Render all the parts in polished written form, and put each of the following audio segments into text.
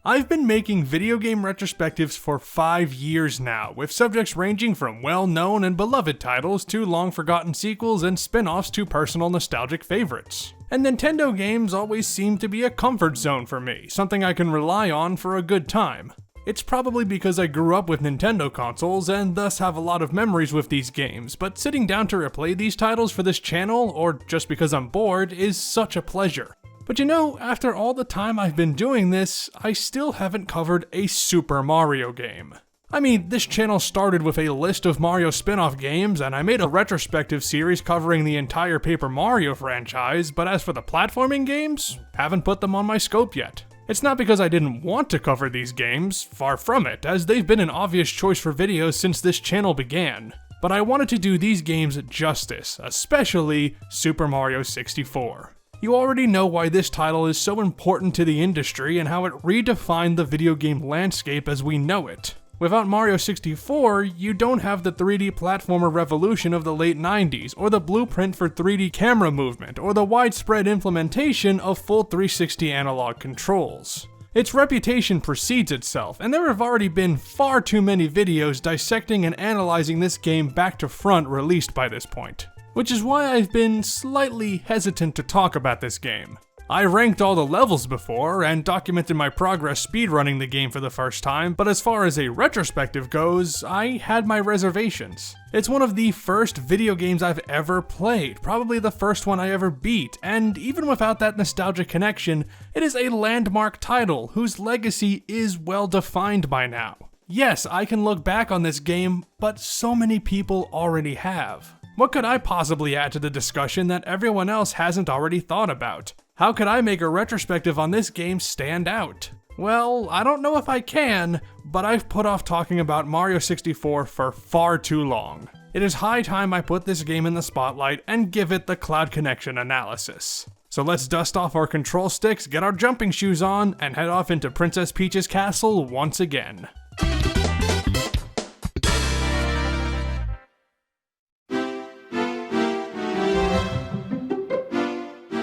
I've been making video game retrospectives for 5 years now, with subjects ranging from well-known and beloved titles to long-forgotten sequels and spin-offs to personal nostalgic favorites. And Nintendo games always seem to be a comfort zone for me, something I can rely on for a good time. It's probably because I grew up with Nintendo consoles and thus have a lot of memories with these games, but sitting down to replay these titles for this channel, or just because I'm bored, is such a pleasure. But you know, after all the time I've been doing this, I still haven't covered a Super Mario game. I mean, this channel started with a list of Mario spin-off games, and I made a retrospective series covering the entire Paper Mario franchise, but as for the platforming games, haven't put them on my scope yet. It's not because I didn't want to cover these games, far from it, as they've been an obvious choice for videos since this channel began. But I wanted to do these games justice, especially Super Mario 64. You already know why this title is so important to the industry and how it redefined the video game landscape as we know it. Without Mario 64, you don't have the 3D platformer revolution of the late 90s, or the blueprint for 3D camera movement, or the widespread implementation of full 360 analog controls. Its reputation precedes itself, and there have already been far too many videos dissecting and analyzing this game back to front released by this point. Which is why I've been slightly hesitant to talk about this game. I ranked all the levels before, and documented my progress speedrunning the game for the first time, but as far as a retrospective goes, I had my reservations. It's one of the first video games I've ever played, probably the first one I ever beat, and even without that nostalgic connection, it is a landmark title whose legacy is well defined by now. Yes, I can look back on this game, but so many people already have. What could I possibly add to the discussion that everyone else hasn't already thought about? How could I make a retrospective on this game stand out? Well, I don't know if I can, but I've put off talking about Mario 64 for far too long. It is high time I put this game in the spotlight and give it the CloudConnection analysis. So let's dust off our control sticks, get our jumping shoes on, and head off into Princess Peach's castle once again.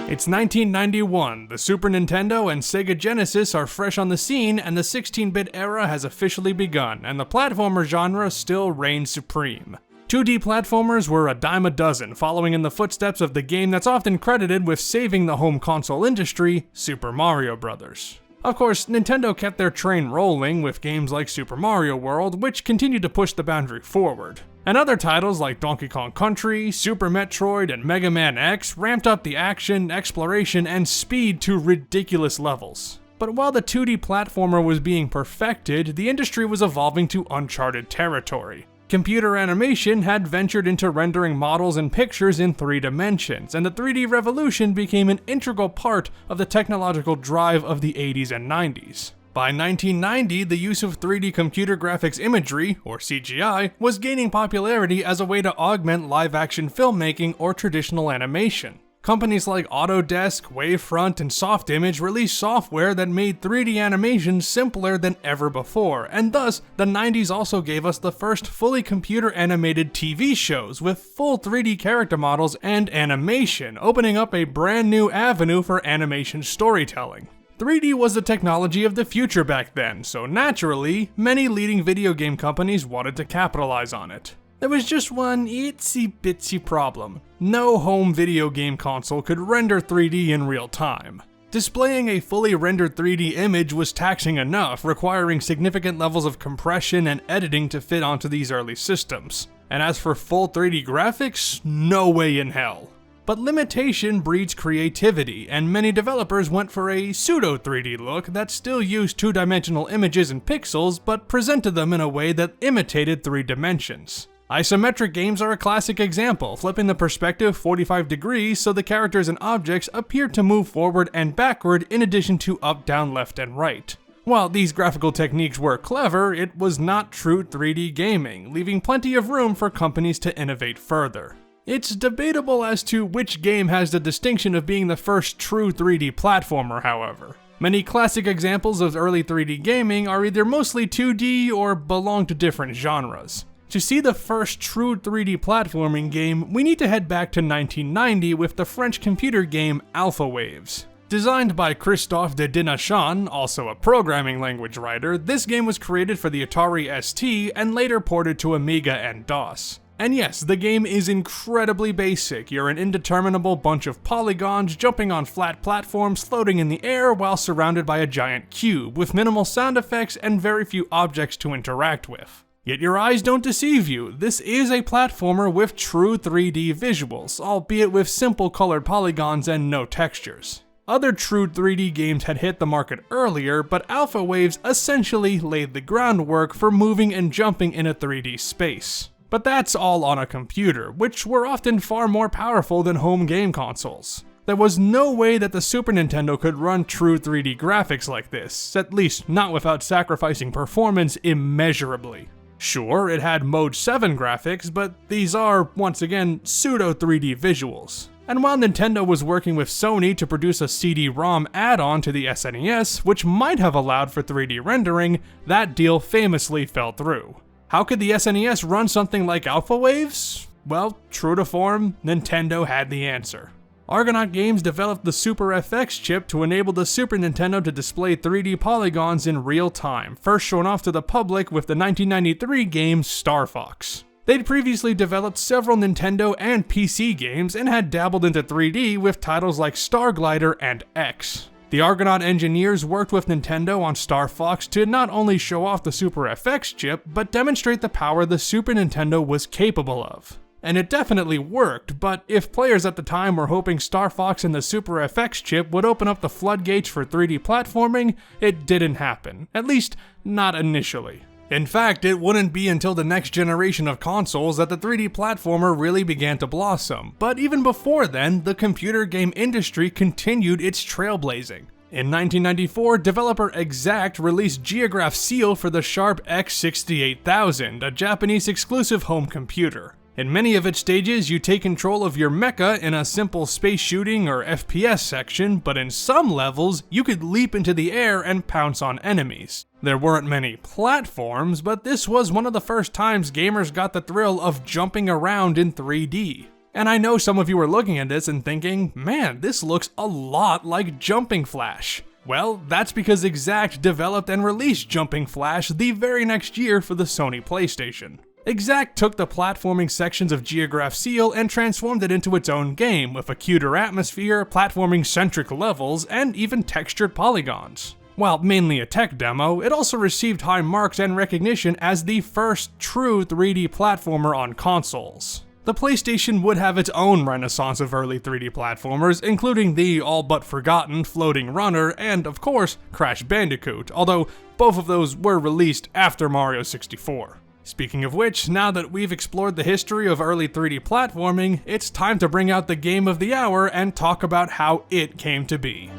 It's 1991, the Super Nintendo and Sega Genesis are fresh on the scene, and the 16-bit era has officially begun, and the platformer genre still reigns supreme. 2D platformers were a dime a dozen, following in the footsteps of the game that's often credited with saving the home console industry, Super Mario Bros. Of course, Nintendo kept their train rolling with games like Super Mario World, which continued to push the boundary forward. And other titles like Donkey Kong Country, Super Metroid, and Mega Man X ramped up the action, exploration, and speed to ridiculous levels. But while the 2D platformer was being perfected, the industry was evolving to uncharted territory. Computer animation had ventured into rendering models and pictures in 3 dimensions, and the 3D revolution became an integral part of the technological drive of the 80s and 90s. By 1990, the use of 3D computer graphics imagery, or CGI, was gaining popularity as a way to augment live-action filmmaking or traditional animation. Companies like Autodesk, Wavefront, and Softimage released software that made 3D animation simpler than ever before, and thus, the 90s also gave us the first fully computer-animated TV shows with full 3D character models and animation, opening up a brand new avenue for animation storytelling. 3D was the technology of the future back then, so naturally, many leading video game companies wanted to capitalize on it. There was just one itsy-bitsy problem. No home video game console could render 3D in real time. Displaying a fully rendered 3D image was taxing enough, requiring significant levels of compression and editing to fit onto these early systems. And as for full 3D graphics, no way in hell. But limitation breeds creativity, and many developers went for a pseudo-3D look that still used 2-dimensional images and pixels, but presented them in a way that imitated 3 dimensions. Isometric games are a classic example, flipping the perspective 45 degrees so the characters and objects appear to move forward and backward in addition to up, down, left, and right. While these graphical techniques were clever, it was not true 3D gaming, leaving plenty of room for companies to innovate further. It's debatable as to which game has the distinction of being the first true 3D platformer, however. Many classic examples of early 3D gaming are either mostly 2D or belong to different genres. To see the first true 3D platforming game, we need to head back to 1990 with the French computer game Alpha Waves. Designed by Christophe de Dinachan, also a programming language writer, this game was created for the Atari ST and later ported to Amiga and DOS. And yes, the game is incredibly basic. You're an indeterminable bunch of polygons jumping on flat platforms floating in the air while surrounded by a giant cube, with minimal sound effects and very few objects to interact with. Yet your eyes don't deceive you, this is a platformer with true 3D visuals, albeit with simple colored polygons and no textures. Other true 3D games had hit the market earlier, but Alpha Waves essentially laid the groundwork for moving and jumping in a 3D space. But that's all on a computer, which were often far more powerful than home game consoles. There was no way that the Super Nintendo could run true 3D graphics like this, at least not without sacrificing performance immeasurably. Sure, it had Mode 7 graphics, but these are, once again, pseudo 3D visuals. And while Nintendo was working with Sony to produce a CD-ROM add-on to the SNES, which might have allowed for 3D rendering, that deal famously fell through. How could the SNES run something like Alpha Waves? Well, true to form, Nintendo had the answer. Argonaut Games developed the Super FX chip to enable the Super Nintendo to display 3D polygons in real time, first shown off to the public with the 1993 game Star Fox. They'd previously developed several Nintendo and PC games and had dabbled into 3D with titles like Star Glider and X. The Argonaut engineers worked with Nintendo on Star Fox to not only show off the Super FX chip, but demonstrate the power the Super Nintendo was capable of. And it definitely worked, but if players at the time were hoping Star Fox and the Super FX chip would open up the floodgates for 3D platforming, it didn't happen, at least not initially. In fact, it wouldn't be until the next generation of consoles that the 3D platformer really began to blossom, but even before then, the computer game industry continued its trailblazing. In 1994, developer Exact released Geograph Seal for the Sharp X68000, a Japanese exclusive home computer. In many of its stages, you take control of your mecha in a simple space shooting or FPS section, but in some levels, you could leap into the air and pounce on enemies. There weren't many platforms, but this was one of the first times gamers got the thrill of jumping around in 3D. And I know some of you are looking at this and thinking, man, this looks a lot like Jumping Flash. Well, that's because Exact developed and released Jumping Flash the very next year for the Sony PlayStation. Exact took the platforming sections of Geograph Seal and transformed it into its own game, with a cuter atmosphere, platforming-centric levels, and even textured polygons. While mainly a tech demo, it also received high marks and recognition as the first true 3D platformer on consoles. The PlayStation would have its own renaissance of early 3D platformers, including the all-but-forgotten Floating Runner and, of course, Crash Bandicoot, although both of those were released after Mario 64. Speaking of which, now that we've explored the history of early 3D platforming, it's time to bring out the game of the hour and talk about how it came to be.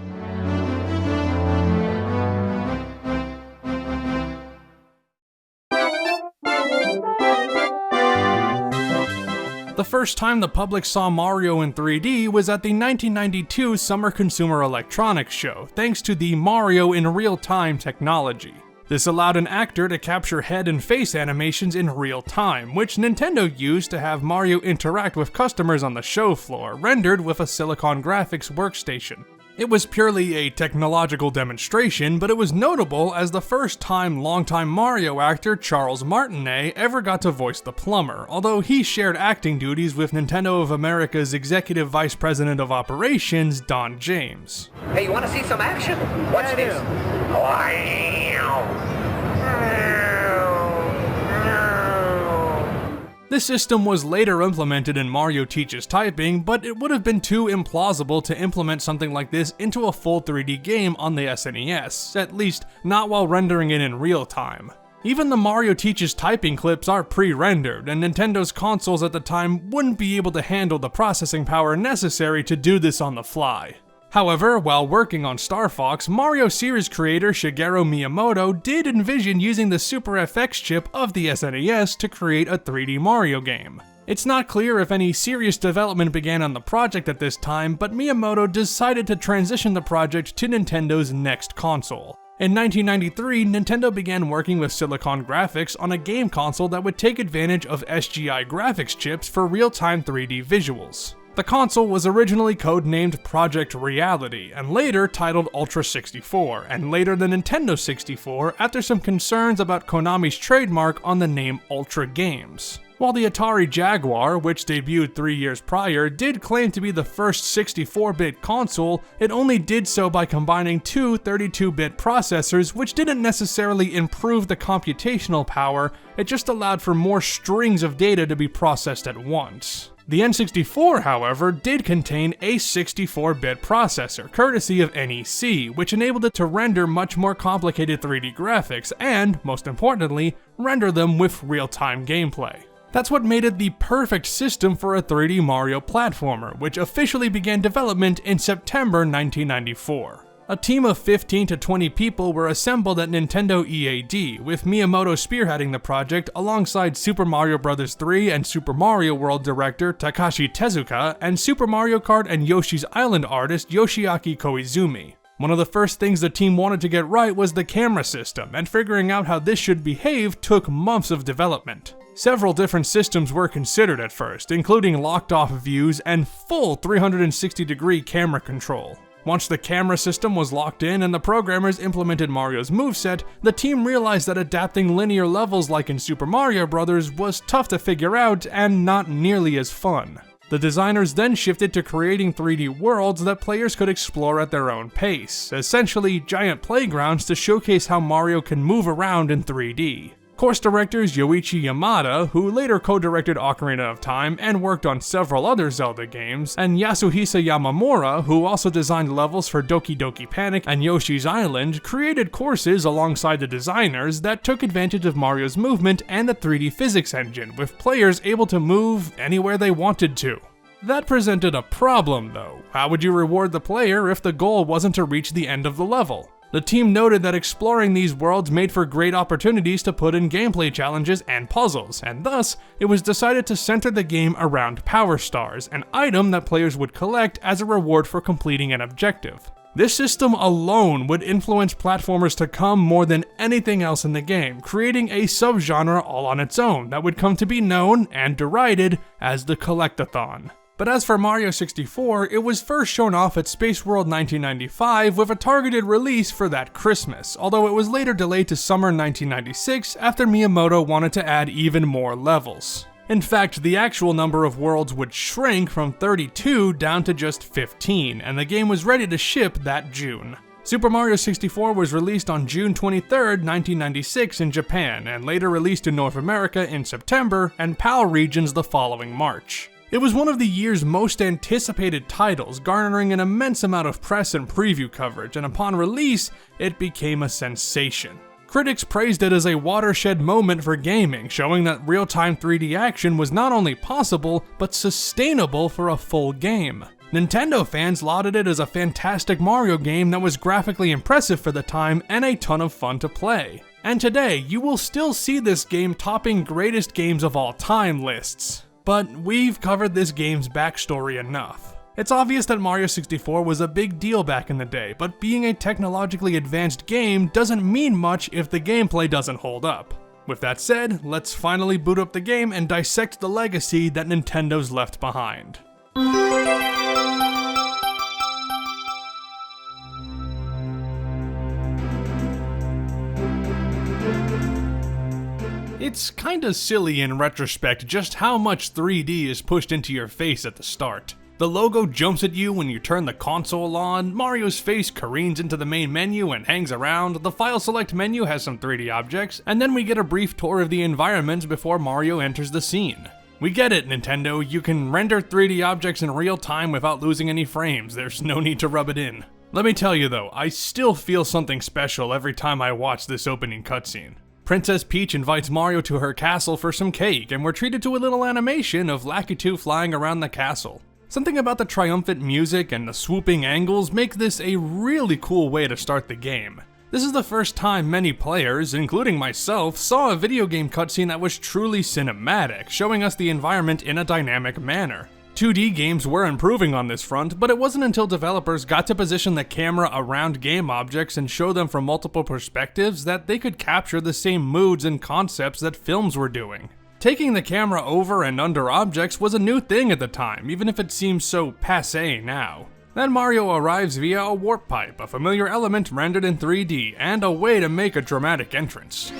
The first time the public saw Mario in 3D was at the 1992 Summer Consumer Electronics Show, thanks to the Mario in Real-Time technology. This allowed an actor to capture head and face animations in real time, which Nintendo used to have Mario interact with customers on the show floor, rendered with a Silicon Graphics workstation. It was purely a technological demonstration, but it was notable as the first time longtime Mario actor Charles Martinet ever got to voice the plumber, although he shared acting duties with Nintendo of America's Executive Vice President of Operations, Don James. Hey, you want to see some action? Watch this. This system was later implemented in Mario Teaches Typing, but it would have been too implausible to implement something like this into a full 3D game on the SNES, at least not while rendering it in real time. Even the Mario Teaches Typing clips are pre-rendered, and Nintendo's consoles at the time wouldn't be able to handle the processing power necessary to do this on the fly. However, while working on Star Fox, Mario series creator Shigeru Miyamoto did envision using the Super FX chip of the SNES to create a 3D Mario game. It's not clear if any serious development began on the project at this time, but Miyamoto decided to transition the project to Nintendo's next console. In 1993, Nintendo began working with Silicon Graphics on a game console that would take advantage of SGI graphics chips for real-time 3D visuals. The console was originally codenamed Project Reality, and later titled Ultra 64, and later the Nintendo 64 after some concerns about Konami's trademark on the name Ultra Games. While the Atari Jaguar, which debuted 3 years prior, did claim to be the first 64-bit console, it only did so by combining two 32-bit processors, which didn't necessarily improve the computational power, it just allowed for more strings of data to be processed at once. The N64, however, did contain a 64-bit processor, courtesy of NEC, which enabled it to render much more complicated 3D graphics and, most importantly, render them with real-time gameplay. That's what made it the perfect system for a 3D Mario platformer, which officially began development in September 1994. A team of 15 to 20 people were assembled at Nintendo EAD, with Miyamoto spearheading the project alongside Super Mario Bros. 3 and Super Mario World director Takashi Tezuka and Super Mario Kart and Yoshi's Island artist Yoshiaki Koizumi. One of the first things the team wanted to get right was the camera system, and figuring out how this should behave took months of development. Several different systems were considered at first, including locked-off views and full 360-degree camera control. Once the camera system was locked in and the programmers implemented Mario's moveset, the team realized that adapting linear levels like in Super Mario Bros. Was tough to figure out and not nearly as fun. The designers then shifted to creating 3D worlds that players could explore at their own pace, essentially giant playgrounds to showcase how Mario can move around in 3D. Course directors Yoichi Yamada, who later co-directed Ocarina of Time and worked on several other Zelda games, and Yasuhisa Yamamura, who also designed levels for Doki Doki Panic and Yoshi's Island, created courses alongside the designers that took advantage of Mario's movement and the 3D physics engine, with players able to move anywhere they wanted to. That presented a problem though. How would you reward the player if the goal wasn't to reach the end of the level? The team noted that exploring these worlds made for great opportunities to put in gameplay challenges and puzzles, and thus, it was decided to center the game around Power Stars, an item that players would collect as a reward for completing an objective. This system alone would influence platformers to come more than anything else in the game, creating a subgenre all on its own that would come to be known and derided as the Collectathon. But as for Mario 64, it was first shown off at Space World 1995 with a targeted release for that Christmas, although it was later delayed to summer 1996 after Miyamoto wanted to add even more levels. In fact, the actual number of worlds would shrink from 32 down to just 15, and the game was ready to ship that June. Super Mario 64 was released on June 23, 1996 in Japan, and later released in North America in September and PAL regions the following March. It was one of the year's most anticipated titles, garnering an immense amount of press and preview coverage, and upon release, it became a sensation. Critics praised it as a watershed moment for gaming, showing that real-time 3D action was not only possible, but sustainable for a full game. Nintendo fans lauded it as a fantastic Mario game that was graphically impressive for the time and a ton of fun to play. And today, you will still see this game topping greatest games of all time lists. But we've covered this game's backstory enough. It's obvious that Mario 64 was a big deal back in the day, but being a technologically advanced game doesn't mean much if the gameplay doesn't hold up. With that said, let's finally boot up the game and dissect the legacy that Nintendo's left behind. It's kinda silly in retrospect just how much 3D is pushed into your face at the start. The logo jumps at you when you turn the console on, Mario's face careens into the main menu and hangs around, the file select menu has some 3D objects, and then we get a brief tour of the environment before Mario enters the scene. We get it, Nintendo, you can render 3D objects in real time without losing any frames, there's no need to rub it in. Let me tell you though, I still feel something special every time I watch this opening cutscene. Princess Peach invites Mario to her castle for some cake, and we're treated to a little animation of Lakitu flying around the castle. Something about the triumphant music and the swooping angles make this a really cool way to start the game. This is the first time many players, including myself, saw a video game cutscene that was truly cinematic, showing us the environment in a dynamic manner. 2D games were improving on this front, but it wasn't until developers got to position the camera around game objects and show them from multiple perspectives that they could capture the same moods and concepts that films were doing. Taking the camera over and under objects was a new thing at the time, even if it seems so passé now. Then Mario arrives via a warp pipe, a familiar element rendered in 3D, and a way to make a dramatic entrance.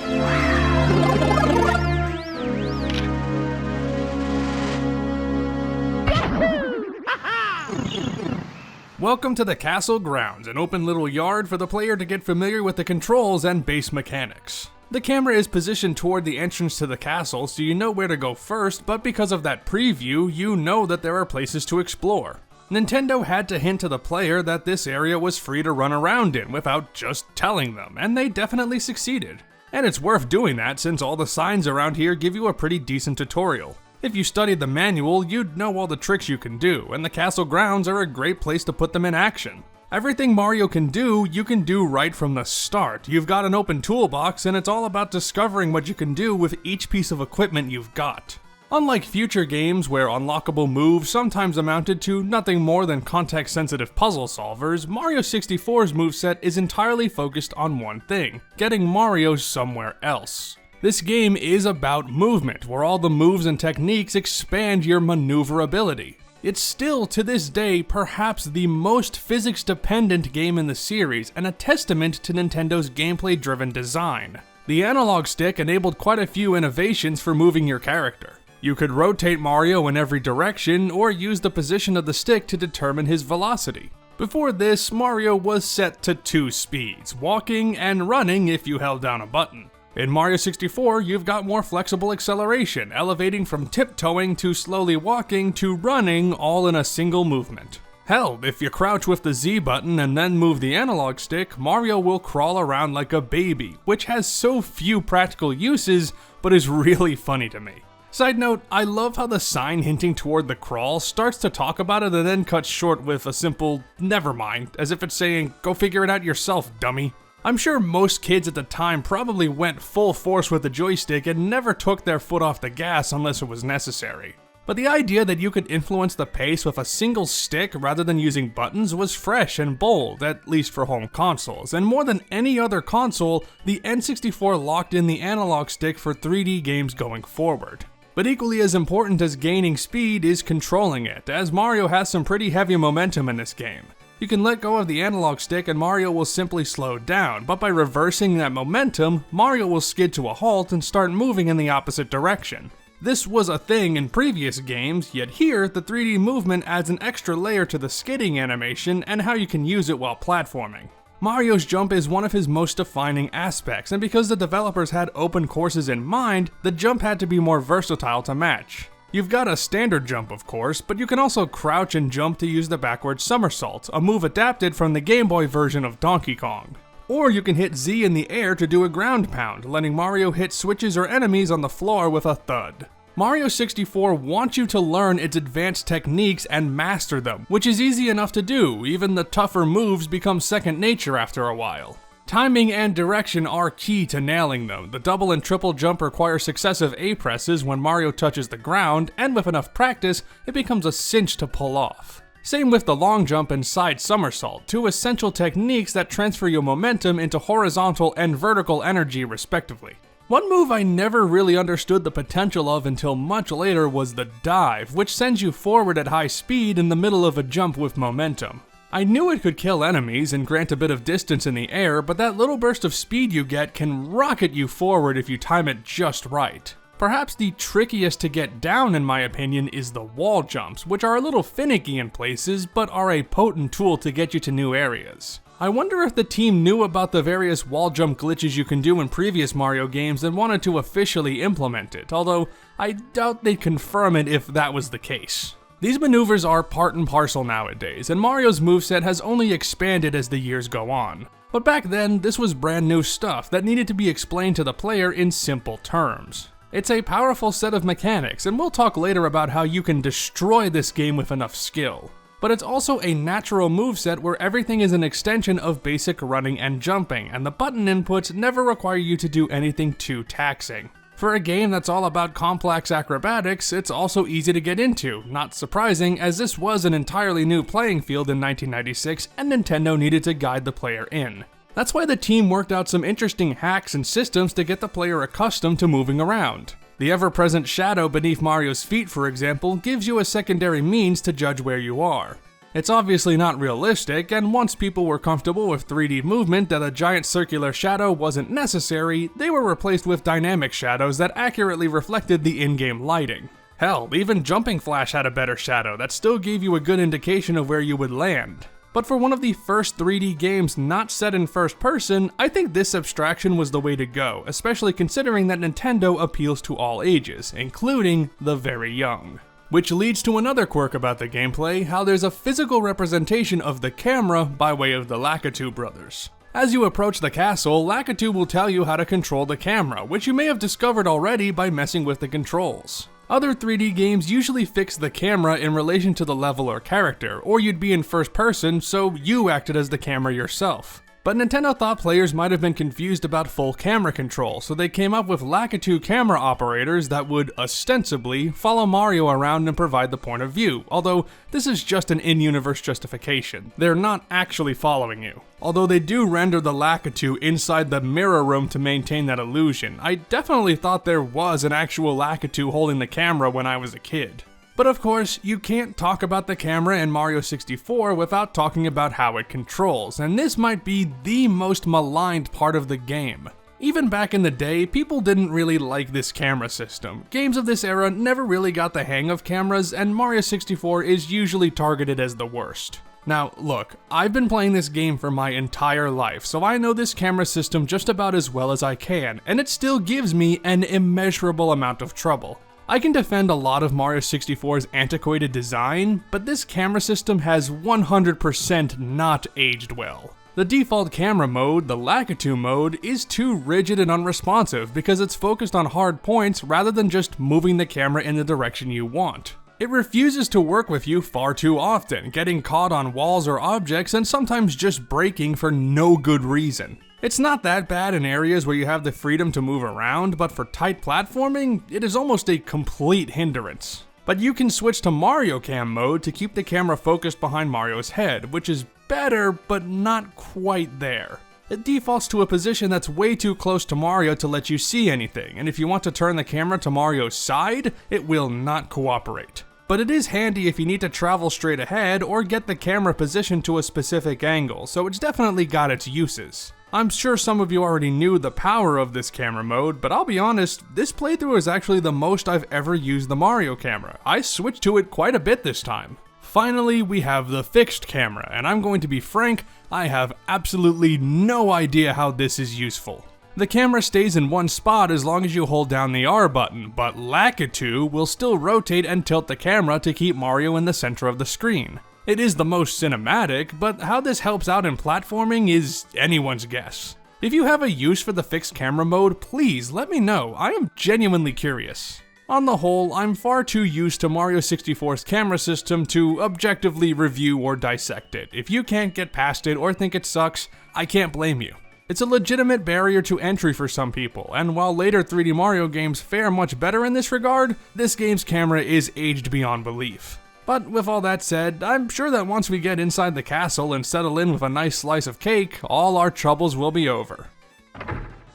Welcome to the castle grounds, an open little yard for the player to get familiar with the controls and base mechanics. The camera is positioned toward the entrance to the castle, so you know where to go first, but because of that preview, you know that there are places to explore. Nintendo had to hint to the player that this area was free to run around in without just telling them, and they definitely succeeded. And it's worth doing that since all the signs around here give you a pretty decent tutorial. If you studied the manual, you'd know all the tricks you can do, and the castle grounds are a great place to put them in action. Everything Mario can do, you can do right from the start. You've got an open toolbox, and it's all about discovering what you can do with each piece of equipment you've got. Unlike future games where unlockable moves sometimes amounted to nothing more than context-sensitive puzzle solvers, Mario 64's moveset is entirely focused on one thing: getting Mario somewhere else. This game is about movement, where all the moves and techniques expand your maneuverability. It's still, to this day, perhaps the most physics-dependent game in the series, and a testament to Nintendo's gameplay-driven design. The analog stick enabled quite a few innovations for moving your character. You could rotate Mario in every direction, or use the position of the stick to determine his velocity. Before this, Mario was set to 2 speeds, walking and running if you held down a button. In Mario 64, you've got more flexible acceleration, elevating from tiptoeing to slowly walking to running all in a single movement. Hell, if you crouch with the Z button and then move the analog stick, Mario will crawl around like a baby, which has so few practical uses, but is really funny to me. Side note, I love how the sign hinting toward the crawl starts to talk about it and then cuts short with a simple "never mind," as if it's saying, "go figure it out yourself, dummy." I'm sure most kids at the time probably went full force with the joystick and never took their foot off the gas unless it was necessary. But the idea that you could influence the pace with a single stick rather than using buttons was fresh and bold, at least for home consoles, and more than any other console, the N64 locked in the analog stick for 3D games going forward. But equally as important as gaining speed is controlling it, as Mario has some pretty heavy momentum in this game. You can let go of the analog stick and Mario will simply slow down, but by reversing that momentum, Mario will skid to a halt and start moving in the opposite direction. This was a thing in previous games, yet here, the 3D movement adds an extra layer to the skidding animation and how you can use it while platforming. Mario's jump is one of his most defining aspects, and because the developers had open courses in mind, the jump had to be more versatile to match. You've got a standard jump, of course, but you can also crouch and jump to use the backward somersault, a move adapted from the Game Boy version of Donkey Kong. Or you can hit Z in the air to do a ground pound, letting Mario hit switches or enemies on the floor with a thud. Mario 64 wants you to learn its advanced techniques and master them, which is easy enough to do. Even the tougher moves become second nature after a while. Timing and direction are key to nailing them. The double and triple jump require successive A presses when Mario touches the ground, and with enough practice, it becomes a cinch to pull off. Same with the long jump and side somersault, two essential techniques that transfer your momentum into horizontal and vertical energy respectively. One move I never really understood the potential of until much later was the dive, which sends you forward at high speed in the middle of a jump with momentum. I knew it could kill enemies and grant a bit of distance in the air, but that little burst of speed you get can rocket you forward if you time it just right. Perhaps the trickiest to get down in my opinion is the wall jumps, which are a little finicky in places, but are a potent tool to get you to new areas. I wonder if the team knew about the various wall jump glitches you can do in previous Mario games and wanted to officially implement it, although I doubt they'd confirm it if that was the case. These maneuvers are part and parcel nowadays, and Mario's moveset has only expanded as the years go on. But back then, this was brand new stuff that needed to be explained to the player in simple terms. It's a powerful set of mechanics, and we'll talk later about how you can destroy this game with enough skill. But it's also a natural moveset where everything is an extension of basic running and jumping, and the button inputs never require you to do anything too taxing. For a game that's all about complex acrobatics, it's also easy to get into, not surprising as this was an entirely new playing field in 1996 and Nintendo needed to guide the player in. That's why the team worked out some interesting hacks and systems to get the player accustomed to moving around. The ever-present shadow beneath Mario's feet, for example, gives you a secondary means to judge where you are. It's obviously not realistic, and once people were comfortable with 3D movement that a giant circular shadow wasn't necessary, they were replaced with dynamic shadows that accurately reflected the in-game lighting. Hell, even Jumping Flash had a better shadow that still gave you a good indication of where you would land. But for one of the first 3D games not set in first person, I think this abstraction was the way to go, especially considering that Nintendo appeals to all ages, including the very young. Which leads to another quirk about the gameplay, how there's a physical representation of the camera by way of the Lakitu brothers. As you approach the castle, Lakitu will tell you how to control the camera, which you may have discovered already by messing with the controls. Other 3D games usually fix the camera in relation to the level or character, or you'd be in first person, so you acted as the camera yourself. But Nintendo thought players might have been confused about full camera control, so they came up with Lakitu camera operators that would, ostensibly, follow Mario around and provide the point of view, although this is just an in-universe justification. They're not actually following you. Although they do render the Lakitu inside the mirror room to maintain that illusion, I definitely thought there was an actual Lakitu holding the camera when I was a kid. But of course, you can't talk about the camera in Mario 64 without talking about how it controls, and this might be the most maligned part of the game. Even back in the day, people didn't really like this camera system. Games of this era never really got the hang of cameras, and Mario 64 is usually targeted as the worst. Now, look, I've been playing this game for my entire life, so I know this camera system just about as well as I can, and it still gives me an immeasurable amount of trouble. I can defend a lot of Mario 64's antiquated design, but this camera system has 100% not aged well. The default camera mode, the Lakitu mode, is too rigid and unresponsive because it's focused on hard points rather than just moving the camera in the direction you want. It refuses to work with you far too often, getting caught on walls or objects and sometimes just breaking for no good reason. It's not that bad in areas where you have the freedom to move around, but for tight platforming, it is almost a complete hindrance. But you can switch to Mario Cam mode to keep the camera focused behind Mario's head, which is better, but not quite there. It defaults to a position that's way too close to Mario to let you see anything, and if you want to turn the camera to Mario's side, it will not cooperate. But it is handy if you need to travel straight ahead or get the camera positioned to a specific angle, so it's definitely got its uses. I'm sure some of you already knew the power of this camera mode, but I'll be honest, this playthrough is actually the most I've ever used the Mario camera. I switched to it quite a bit this time. Finally, we have the fixed camera, and I'm going to be frank, I have absolutely no idea how this is useful. The camera stays in one spot as long as you hold down the R button, but Lakitu will still rotate and tilt the camera to keep Mario in the center of the screen. It is the most cinematic, but how this helps out in platforming is anyone's guess. If you have a use for the fixed camera mode, please let me know, I am genuinely curious. On the whole, I'm far too used to Mario 64's camera system to objectively review or dissect it. If you can't get past it or think it sucks, I can't blame you. It's a legitimate barrier to entry for some people, and while later 3D Mario games fare much better in this regard, this game's camera is aged beyond belief. But with all that said, I'm sure that once we get inside the castle and settle in with a nice slice of cake, all our troubles will be over.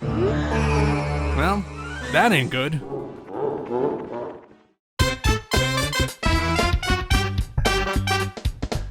Well, that ain't good.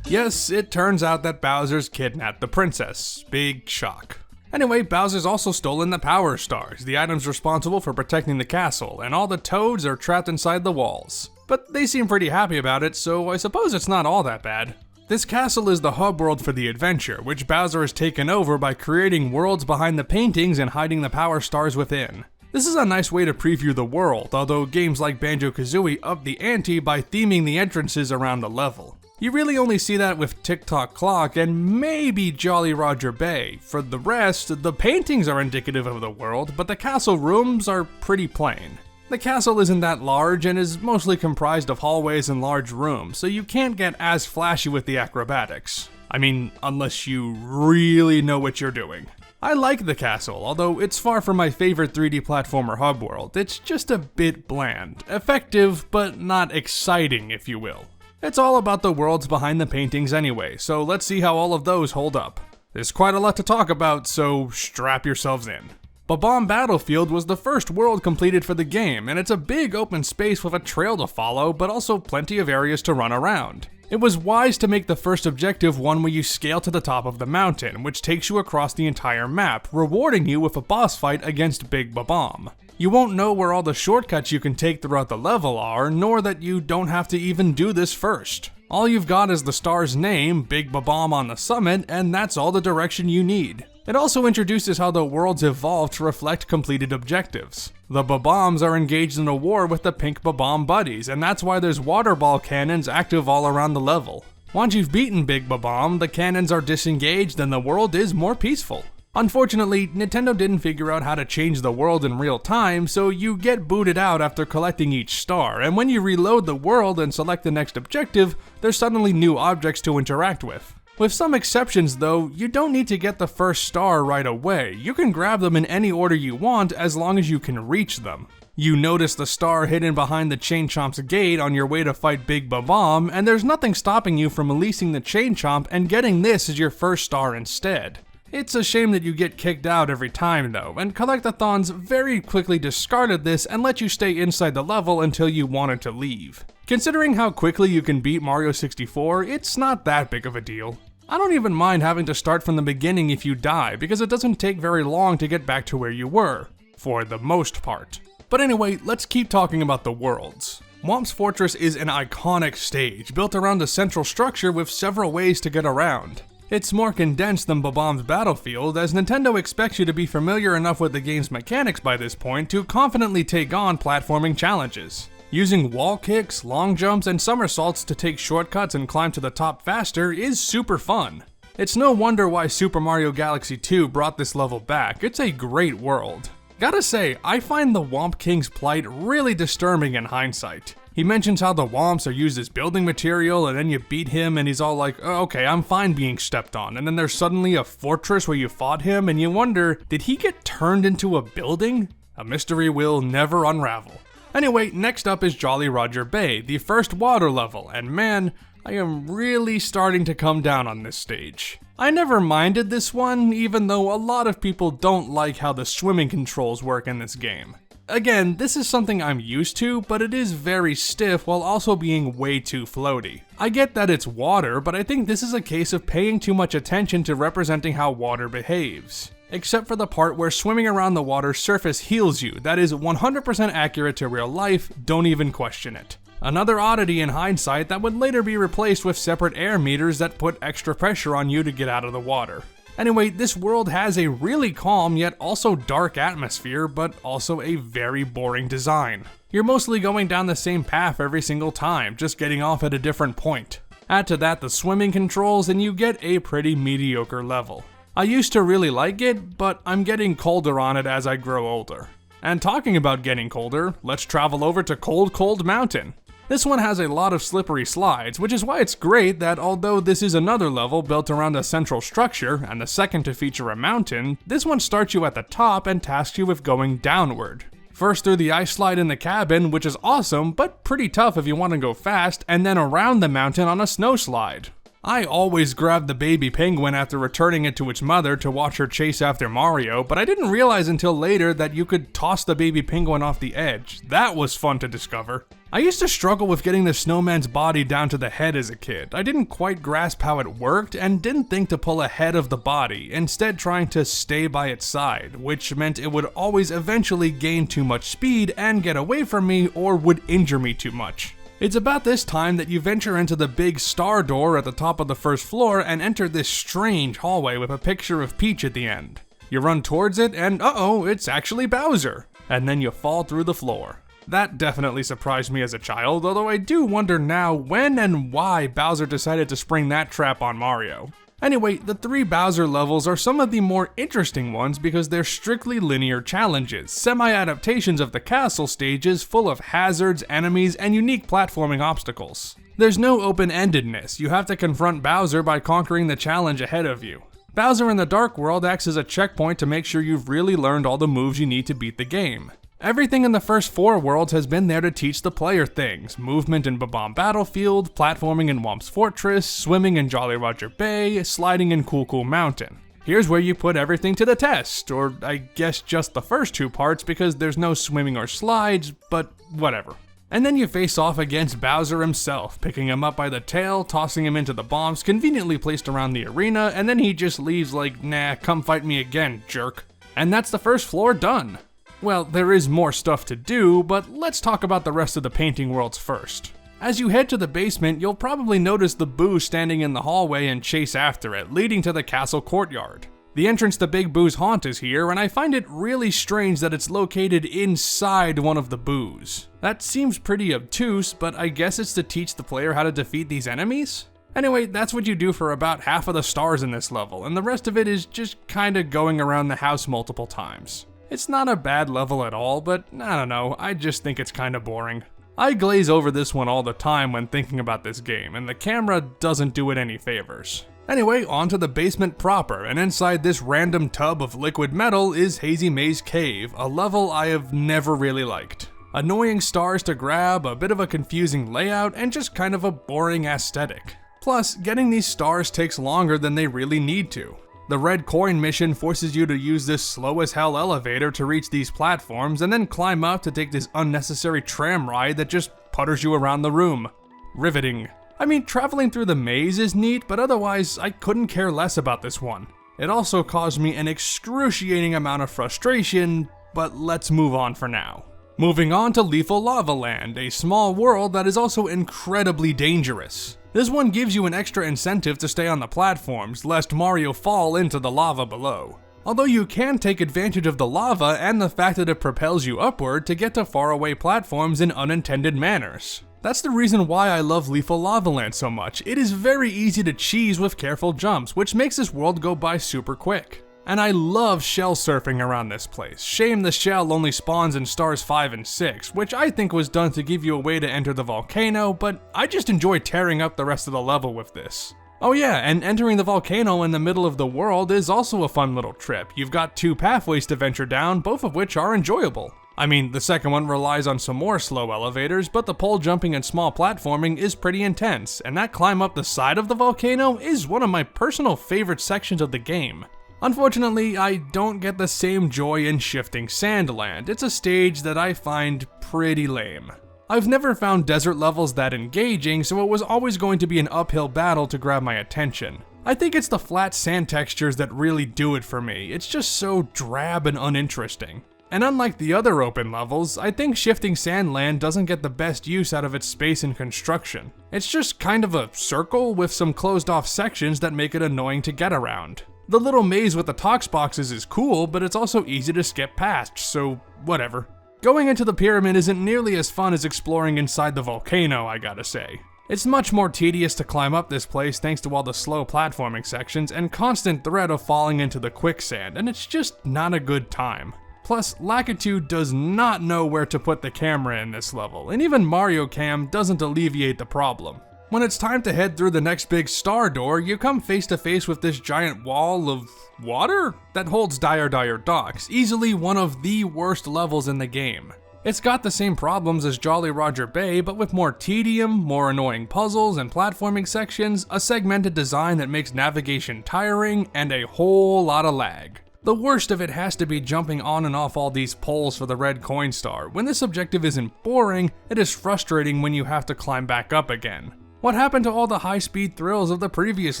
Yes, it turns out that Bowser's kidnapped the princess. Big shock. Anyway, Bowser's also stolen the Power Stars, the items responsible for protecting the castle, and all the toads are trapped inside the walls. But they seem pretty happy about it, so I suppose it's not all that bad. This castle is the hub world for the adventure, which Bowser has taken over by creating worlds behind the paintings and hiding the Power Stars within. This is a nice way to preview the world, although games like Banjo-Kazooie up the ante by theming the entrances around the level. You really only see that with Tick-Tock Clock and maybe Jolly Roger Bay. For the rest, the paintings are indicative of the world, but the castle rooms are pretty plain. The castle isn't that large and is mostly comprised of hallways and large rooms, so you can't get as flashy with the acrobatics. I mean, unless you really know what you're doing. I like the castle, although it's far from my favorite 3D platformer hub world. It's just a bit bland. Effective, but not exciting, if you will. It's all about the worlds behind the paintings anyway, so let's see how all of those hold up. There's quite a lot to talk about, so strap yourselves in. Bob-omb Battlefield was the first world completed for the game, and it's a big open space with a trail to follow, but also plenty of areas to run around. It was wise to make the first objective one where you scale to the top of the mountain, which takes you across the entire map, rewarding you with a boss fight against Big Bob-omb. You won't know where all the shortcuts you can take throughout the level are, nor that you don't have to even do this first. All you've got is the star's name, Big Bob-omb on the summit, and that's all the direction you need. It also introduces how the worlds evolve to reflect completed objectives. The Bob-ombs are engaged in a war with the pink Bob-omb buddies, and that's why there's water ball cannons active all around the level. Once you've beaten Big Bob-omb, the cannons are disengaged and the world is more peaceful. Unfortunately, Nintendo didn't figure out how to change the world in real time, so you get booted out after collecting each star, and when you reload the world and select the next objective, there's suddenly new objects to interact with. With some exceptions though, you don't need to get the first star right away. You can grab them in any order you want as long as you can reach them. You notice the star hidden behind the Chain Chomp's gate on your way to fight Big Bob-omb, and there's nothing stopping you from releasing the Chain Chomp and getting this as your first star instead. It's a shame that you get kicked out every time though, and Collectathons very quickly discarded this and let you stay inside the level until you wanted to leave. Considering how quickly you can beat Mario 64, it's not that big of a deal. I don't even mind having to start from the beginning if you die, because it doesn't take very long to get back to where you were, for the most part. But anyway, let's keep talking about the worlds. Whomp's Fortress is an iconic stage, built around a central structure with several ways to get around. It's more condensed than Bob-omb's Battlefield, as Nintendo expects you to be familiar enough with the game's mechanics by this point to confidently take on platforming challenges. Using wall kicks, long jumps, and somersaults to take shortcuts and climb to the top faster is super fun. It's no wonder why Super Mario Galaxy 2 brought this level back. It's a great world. Gotta say, I find the Whomp King's plight really disturbing in hindsight. He mentions how the Whomps are used as building material, and then you beat him and he's all like, oh, okay, I'm fine being stepped on, and then there's suddenly a fortress where you fought him and you wonder, did he get turned into a building? A mystery will never unravel. Anyway, next up is Jolly Roger Bay, the first water level, and man, I am really starting to come down on this stage. I never minded this one, even though a lot of people don't like how the swimming controls work in this game. Again, this is something I'm used to, but it is very stiff while also being way too floaty. I get that it's water, but I think this is a case of paying too much attention to representing how water behaves. Except for the part where swimming around the water's surface heals you, that is 100% accurate to real life, don't even question it. Another oddity in hindsight that would later be replaced with separate air meters that put extra pressure on you to get out of the water. Anyway, this world has a really calm yet also dark atmosphere, but also a very boring design. You're mostly going down the same path every single time, just getting off at a different point. Add to that the swimming controls and you get a pretty mediocre level. I used to really like it, but I'm getting colder on it as I grow older. And talking about getting colder, let's travel over to Cold Mountain. This one has a lot of slippery slides, which is why it's great that although this is another level built around a central structure, and the second to feature a mountain, this one starts you at the top and tasks you with going downward. First through the ice slide in the cabin, which is awesome, but pretty tough if you want to go fast, and then around the mountain on a snow slide. I always grabbed the baby penguin after returning it to its mother to watch her chase after Mario, but I didn't realize until later that you could toss the baby penguin off the edge. That was fun to discover. I used to struggle with getting the snowman's body down to the head as a kid. I didn't quite grasp how it worked and didn't think to pull ahead of the body, instead trying to stay by its side, which meant it would always eventually gain too much speed and get away from me or would injure me too much. It's about this time that you venture into the big star door at the top of the first floor and enter this strange hallway with a picture of Peach at the end. You run towards it and uh-oh, it's actually Bowser. And then you fall through the floor. That definitely surprised me as a child, although I do wonder now when and why Bowser decided to spring that trap on Mario. Anyway, the 3 Bowser levels are some of the more interesting ones because they're strictly linear challenges, semi-adaptations of the castle stages full of hazards, enemies, and unique platforming obstacles. There's no open-endedness, you have to confront Bowser by conquering the challenge ahead of you. Bowser in the Dark World acts as a checkpoint to make sure you've really learned all the moves you need to beat the game. Everything in the first 4 worlds has been there to teach the player things: movement in Bob-omb Battlefield, platforming in Whomp's Fortress, swimming in Jolly Roger Bay, sliding in Cool Mountain. Here's where you put everything to the test, or I guess just the first two parts because there's no swimming or slides, but whatever. And then you face off against Bowser himself, picking him up by the tail, tossing him into the bombs conveniently placed around the arena, and then he just leaves like, nah, come fight me again, jerk. And that's the first floor done. Well, there is more stuff to do, but let's talk about the rest of the painting worlds first. As you head to the basement, you'll probably notice the Boo standing in the hallway and chase after it, leading to the castle courtyard. The entrance to Big Boo's haunt is here, and I find it really strange that it's located inside one of the Boos. That seems pretty obtuse, but I guess it's to teach the player how to defeat these enemies? Anyway, that's what you do for about half of the stars in this level, and the rest of it is just kinda going around the house multiple times. It's not a bad level at all, but I don't know, I just think it's kinda boring. I glaze over this one all the time when thinking about this game, and the camera doesn't do it any favors. Anyway, onto the basement proper, and inside this random tub of liquid metal is Hazy Maze Cave, a level I have never really liked. Annoying stars to grab, a bit of a confusing layout, and just kind of a boring aesthetic. Plus, getting these stars takes longer than they really need to. The red coin mission forces you to use this slow as hell elevator to reach these platforms, and then climb up to take this unnecessary tram ride that just putters you around the room. Riveting. I mean, traveling through the maze is neat, but otherwise, I couldn't care less about this one. It also caused me an excruciating amount of frustration, but let's move on for now. Moving on to Lethal Lava Land, a small world that is also incredibly dangerous. This one gives you an extra incentive to stay on the platforms, lest Mario fall into the lava below. Although you can take advantage of the lava and the fact that it propels you upward to get to faraway platforms in unintended manners. That's the reason why I love Lethal Lava Land so much. It is very easy to cheese with careful jumps, which makes this world go by super quick. And I love shell surfing around this place. Shame the shell only spawns in stars 5 and 6, which I think was done to give you a way to enter the volcano, but I just enjoy tearing up the rest of the level with this. Oh yeah, and entering the volcano in the middle of the world is also a fun little trip. You've got two pathways to venture down, both of which are enjoyable. I mean, the second one relies on some more slow elevators, but the pole jumping and small platforming is pretty intense, and that climb up the side of the volcano is one of my personal favorite sections of the game. Unfortunately, I don't get the same joy in Shifting Sandland. It's a stage that I find pretty lame. I've never found desert levels that engaging, so it was always going to be an uphill battle to grab my attention. I think it's the flat sand textures that really do it for me. It's just so drab and uninteresting. And unlike the other open levels, I think Shifting Sandland doesn't get the best use out of its space and construction. It's just kind of a circle with some closed off sections that make it annoying to get around. The little maze with the tox boxes is cool, but it's also easy to skip past, so whatever. Going into the pyramid isn't nearly as fun as exploring inside the volcano, I gotta say. It's much more tedious to climb up this place thanks to all the slow platforming sections and constant threat of falling into the quicksand, and it's just not a good time. Plus, Lakitu does not know where to put the camera in this level, and even Mario Cam doesn't alleviate the problem. When it's time to head through the next big star door, you come face to face with this giant wall of water that holds Dire Dire Docks, easily one of the worst levels in the game. It's got the same problems as Jolly Roger Bay, but with more tedium, more annoying puzzles and platforming sections, a segmented design that makes navigation tiring, and a whole lot of lag. The worst of it has to be jumping on and off all these poles for the red coin star. When this objective isn't boring, it is frustrating when you have to climb back up again. What happened to all the high-speed thrills of the previous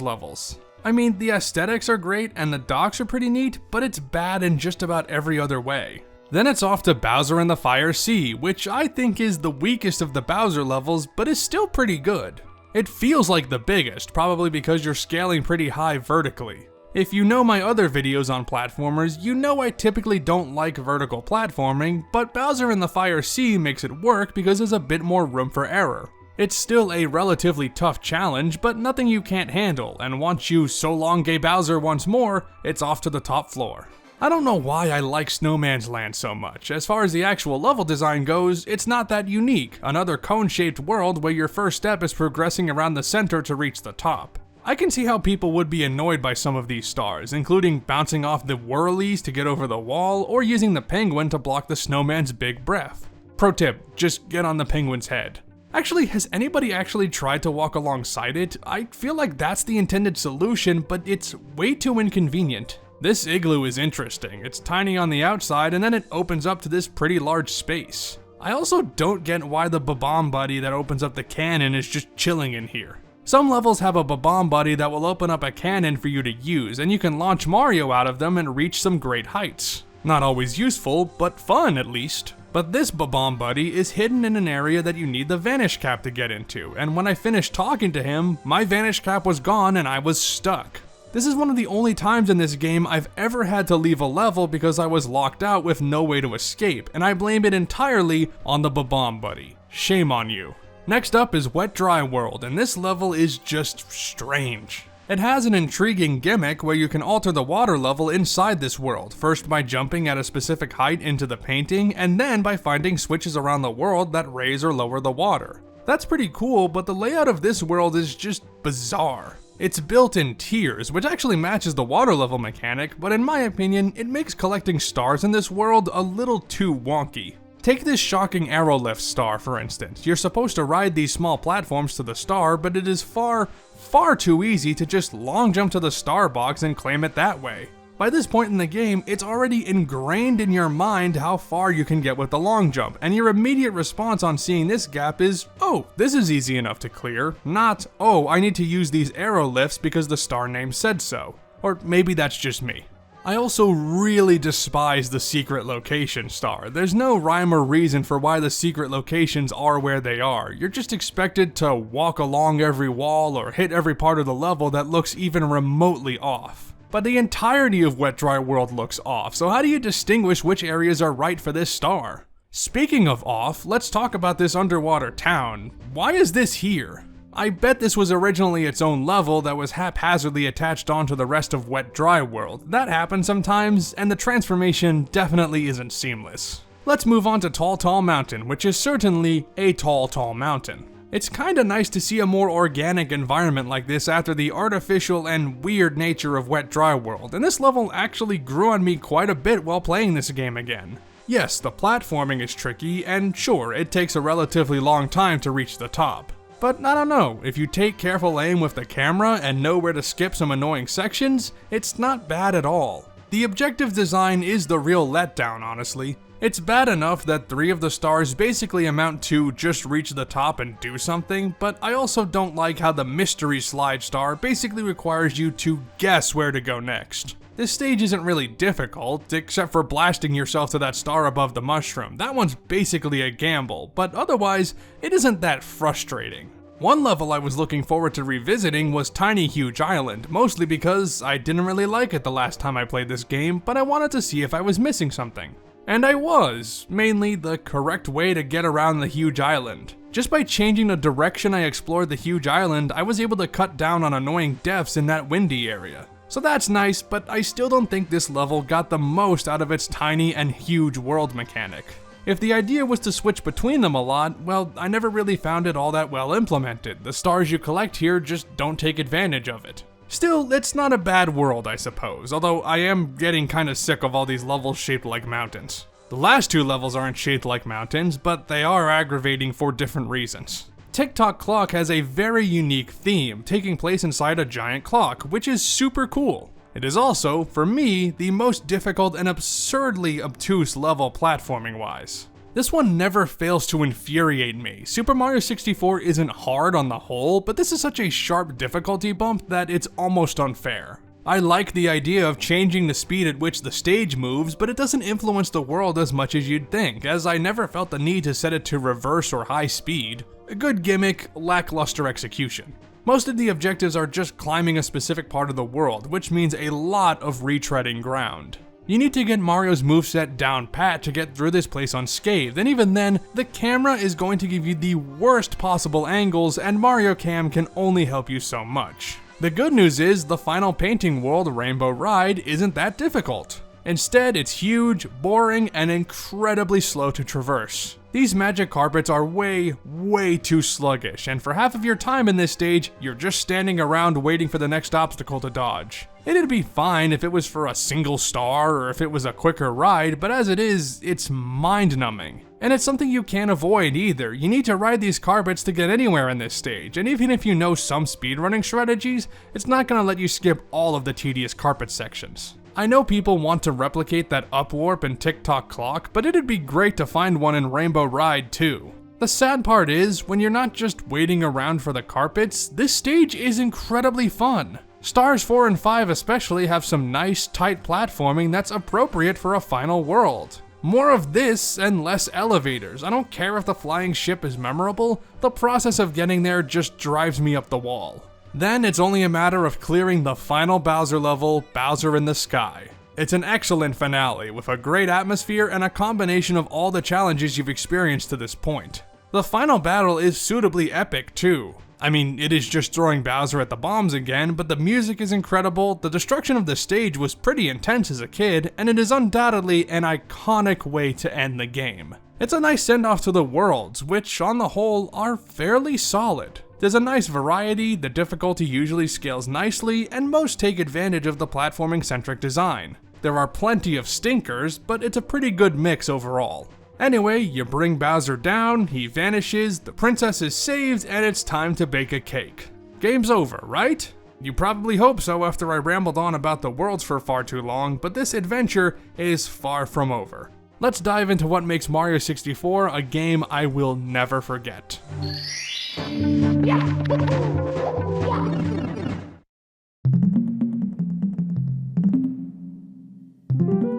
levels? I mean, the aesthetics are great and the docks are pretty neat, but it's bad in just about every other way. Then it's off to Bowser and the Fire Sea, which I think is the weakest of the Bowser levels, but is still pretty good. It feels like the biggest, probably because you're scaling pretty high vertically. If you know my other videos on platformers, you know I typically don't like vertical platforming, but Bowser and the Fire Sea makes it work because there's a bit more room for error. It's still a relatively tough challenge, but nothing you can't handle, and once you so long gay Bowser once more, it's off to the top floor. I don't know why I like Snowman's Land so much. As far as the actual level design goes, it's not that unique, another cone-shaped world where your first step is progressing around the center to reach the top. I can see how people would be annoyed by some of these stars, including bouncing off the whirlies to get over the wall, or using the penguin to block the snowman's big breath. Pro tip, just get on the penguin's head. Actually, has anybody actually tried to walk alongside it? I feel like that's the intended solution, but it's way too inconvenient. This igloo is interesting. It's tiny on the outside, and then it opens up to this pretty large space. I also don't get why the Ba-Bomb Buddy that opens up the cannon is just chilling in here. Some levels have a Ba-Bomb Buddy that will open up a cannon for you to use, and you can launch Mario out of them and reach some great heights. Not always useful, but fun at least. But this Ba-Bomb Buddy is hidden in an area that you need the Vanish Cap to get into, and when I finished talking to him, my Vanish Cap was gone and I was stuck. This is one of the only times in this game I've ever had to leave a level because I was locked out with no way to escape, and I blame it entirely on the Ba-Bomb Buddy. Shame on you. Next up is Wet Dry World, and this level is just strange. It has an intriguing gimmick where you can alter the water level inside this world, first by jumping at a specific height into the painting, and then by finding switches around the world that raise or lower the water. That's pretty cool, but the layout of this world is just bizarre. It's built in tiers, which actually matches the water level mechanic, but in my opinion, it makes collecting stars in this world a little too wonky. Take this shocking Aerolift star, for instance. You're supposed to ride these small platforms to the star, but it is far too easy to just long jump to the star box and claim it that way. By this point in the game, it's already ingrained in your mind how far you can get with the long jump, and your immediate response on seeing this gap is, oh, this is easy enough to clear, not, oh, I need to use these Aerolifts because the star name said so. Or maybe that's just me. I also really despise the secret location star. There's no rhyme or reason for why the secret locations are where they are. You're just expected to walk along every wall or hit every part of the level that looks even remotely off. But the entirety of Wet Dry World looks off, so how do you distinguish which areas are right for this star? Speaking of off, let's talk about this underwater town. Why is this here? I bet this was originally its own level that was haphazardly attached onto the rest of Wet Dry World. That happens sometimes, and the transformation definitely isn't seamless. Let's move on to Tall Mountain, which is certainly a tall mountain. It's kinda nice to see a more organic environment like this after the artificial and weird nature of Wet Dry World, and this level actually grew on me quite a bit while playing this game again. Yes, the platforming is tricky, and sure, it takes a relatively long time to reach the top. But I don't know, if you take careful aim with the camera and know where to skip some annoying sections, it's not bad at all. The objective design is the real letdown, honestly. It's bad enough that 3 of the stars basically amount to just reach the top and do something, but I also don't like how the mystery slide star basically requires you to guess where to go next. This stage isn't really difficult, except for blasting yourself to that star above the mushroom. That one's basically a gamble, but otherwise, it isn't that frustrating. One level I was looking forward to revisiting was Tiny Huge Island, mostly because I didn't really like it the last time I played this game, but I wanted to see if I was missing something. And I was, mainly the correct way to get around the huge island. Just by changing the direction I explored the huge island, I was able to cut down on annoying deaths in that windy area. So that's nice, but I still don't think this level got the most out of its tiny and huge world mechanic. If the idea was to switch between them a lot, well, I never really found it all that well implemented. The stars you collect here just don't take advantage of it. Still, it's not a bad world, I suppose, although I am getting kinda sick of all these levels shaped like mountains. The last 2 levels aren't shaped like mountains, but they are aggravating for different reasons. Tick-Tock Clock has a very unique theme, taking place inside a giant clock, which is super cool. It is also, for me, the most difficult and absurdly obtuse level platforming-wise. This one never fails to infuriate me. Super Mario 64 isn't hard on the whole, but this is such a sharp difficulty bump that it's almost unfair. I like the idea of changing the speed at which the stage moves, but it doesn't influence the world as much as you'd think, as I never felt the need to set it to reverse or high speed. A good gimmick, lackluster execution. Most of the objectives are just climbing a specific part of the world, which means a lot of retreading ground. You need to get Mario's moveset down pat to get through this place unscathed, and even then, the camera is going to give you the worst possible angles, and Mario Cam can only help you so much. The good news is, the final painting world, Rainbow Ride, isn't that difficult. Instead, it's huge, boring, and incredibly slow to traverse. These magic carpets are way too sluggish, and for half of your time in this stage, you're just standing around waiting for the next obstacle to dodge. It'd be fine if it was for a single star or if it was a quicker ride, but as it is, it's mind-numbing. And it's something you can't avoid either. You need to ride these carpets to get anywhere in this stage, and even if you know some speedrunning strategies, it's not gonna let you skip all of the tedious carpet sections. I know people want to replicate that upwarp and tick-tock clock, but it'd be great to find one in Rainbow Ride too. The sad part is, when you're not just waiting around for the carpets, this stage is incredibly fun. Stars 4 and 5 especially have some nice, tight platforming that's appropriate for a final world. More of this and less elevators. I don't care if the flying ship is memorable, the process of getting there just drives me up the wall. Then it's only a matter of clearing the final Bowser level, Bowser in the Sky. It's an excellent finale with a great atmosphere and a combination of all the challenges you've experienced to this point. The final battle is suitably epic too. I mean, it is just throwing Bowser at the bombs again, but the music is incredible, the destruction of the stage was pretty intense as a kid, and it is undoubtedly an iconic way to end the game. It's a nice send-off to the worlds, which on the whole are fairly solid. There's a nice variety, the difficulty usually scales nicely, and most take advantage of the platforming-centric design. There are plenty of stinkers, but it's a pretty good mix overall. Anyway, you bring Bowser down, he vanishes, the princess is saved, and it's time to bake a cake. Game's over, right? You probably hope so after I rambled on about the worlds for far too long, but this adventure is far from over. Let's dive into what makes Mario 64 a game I will never forget.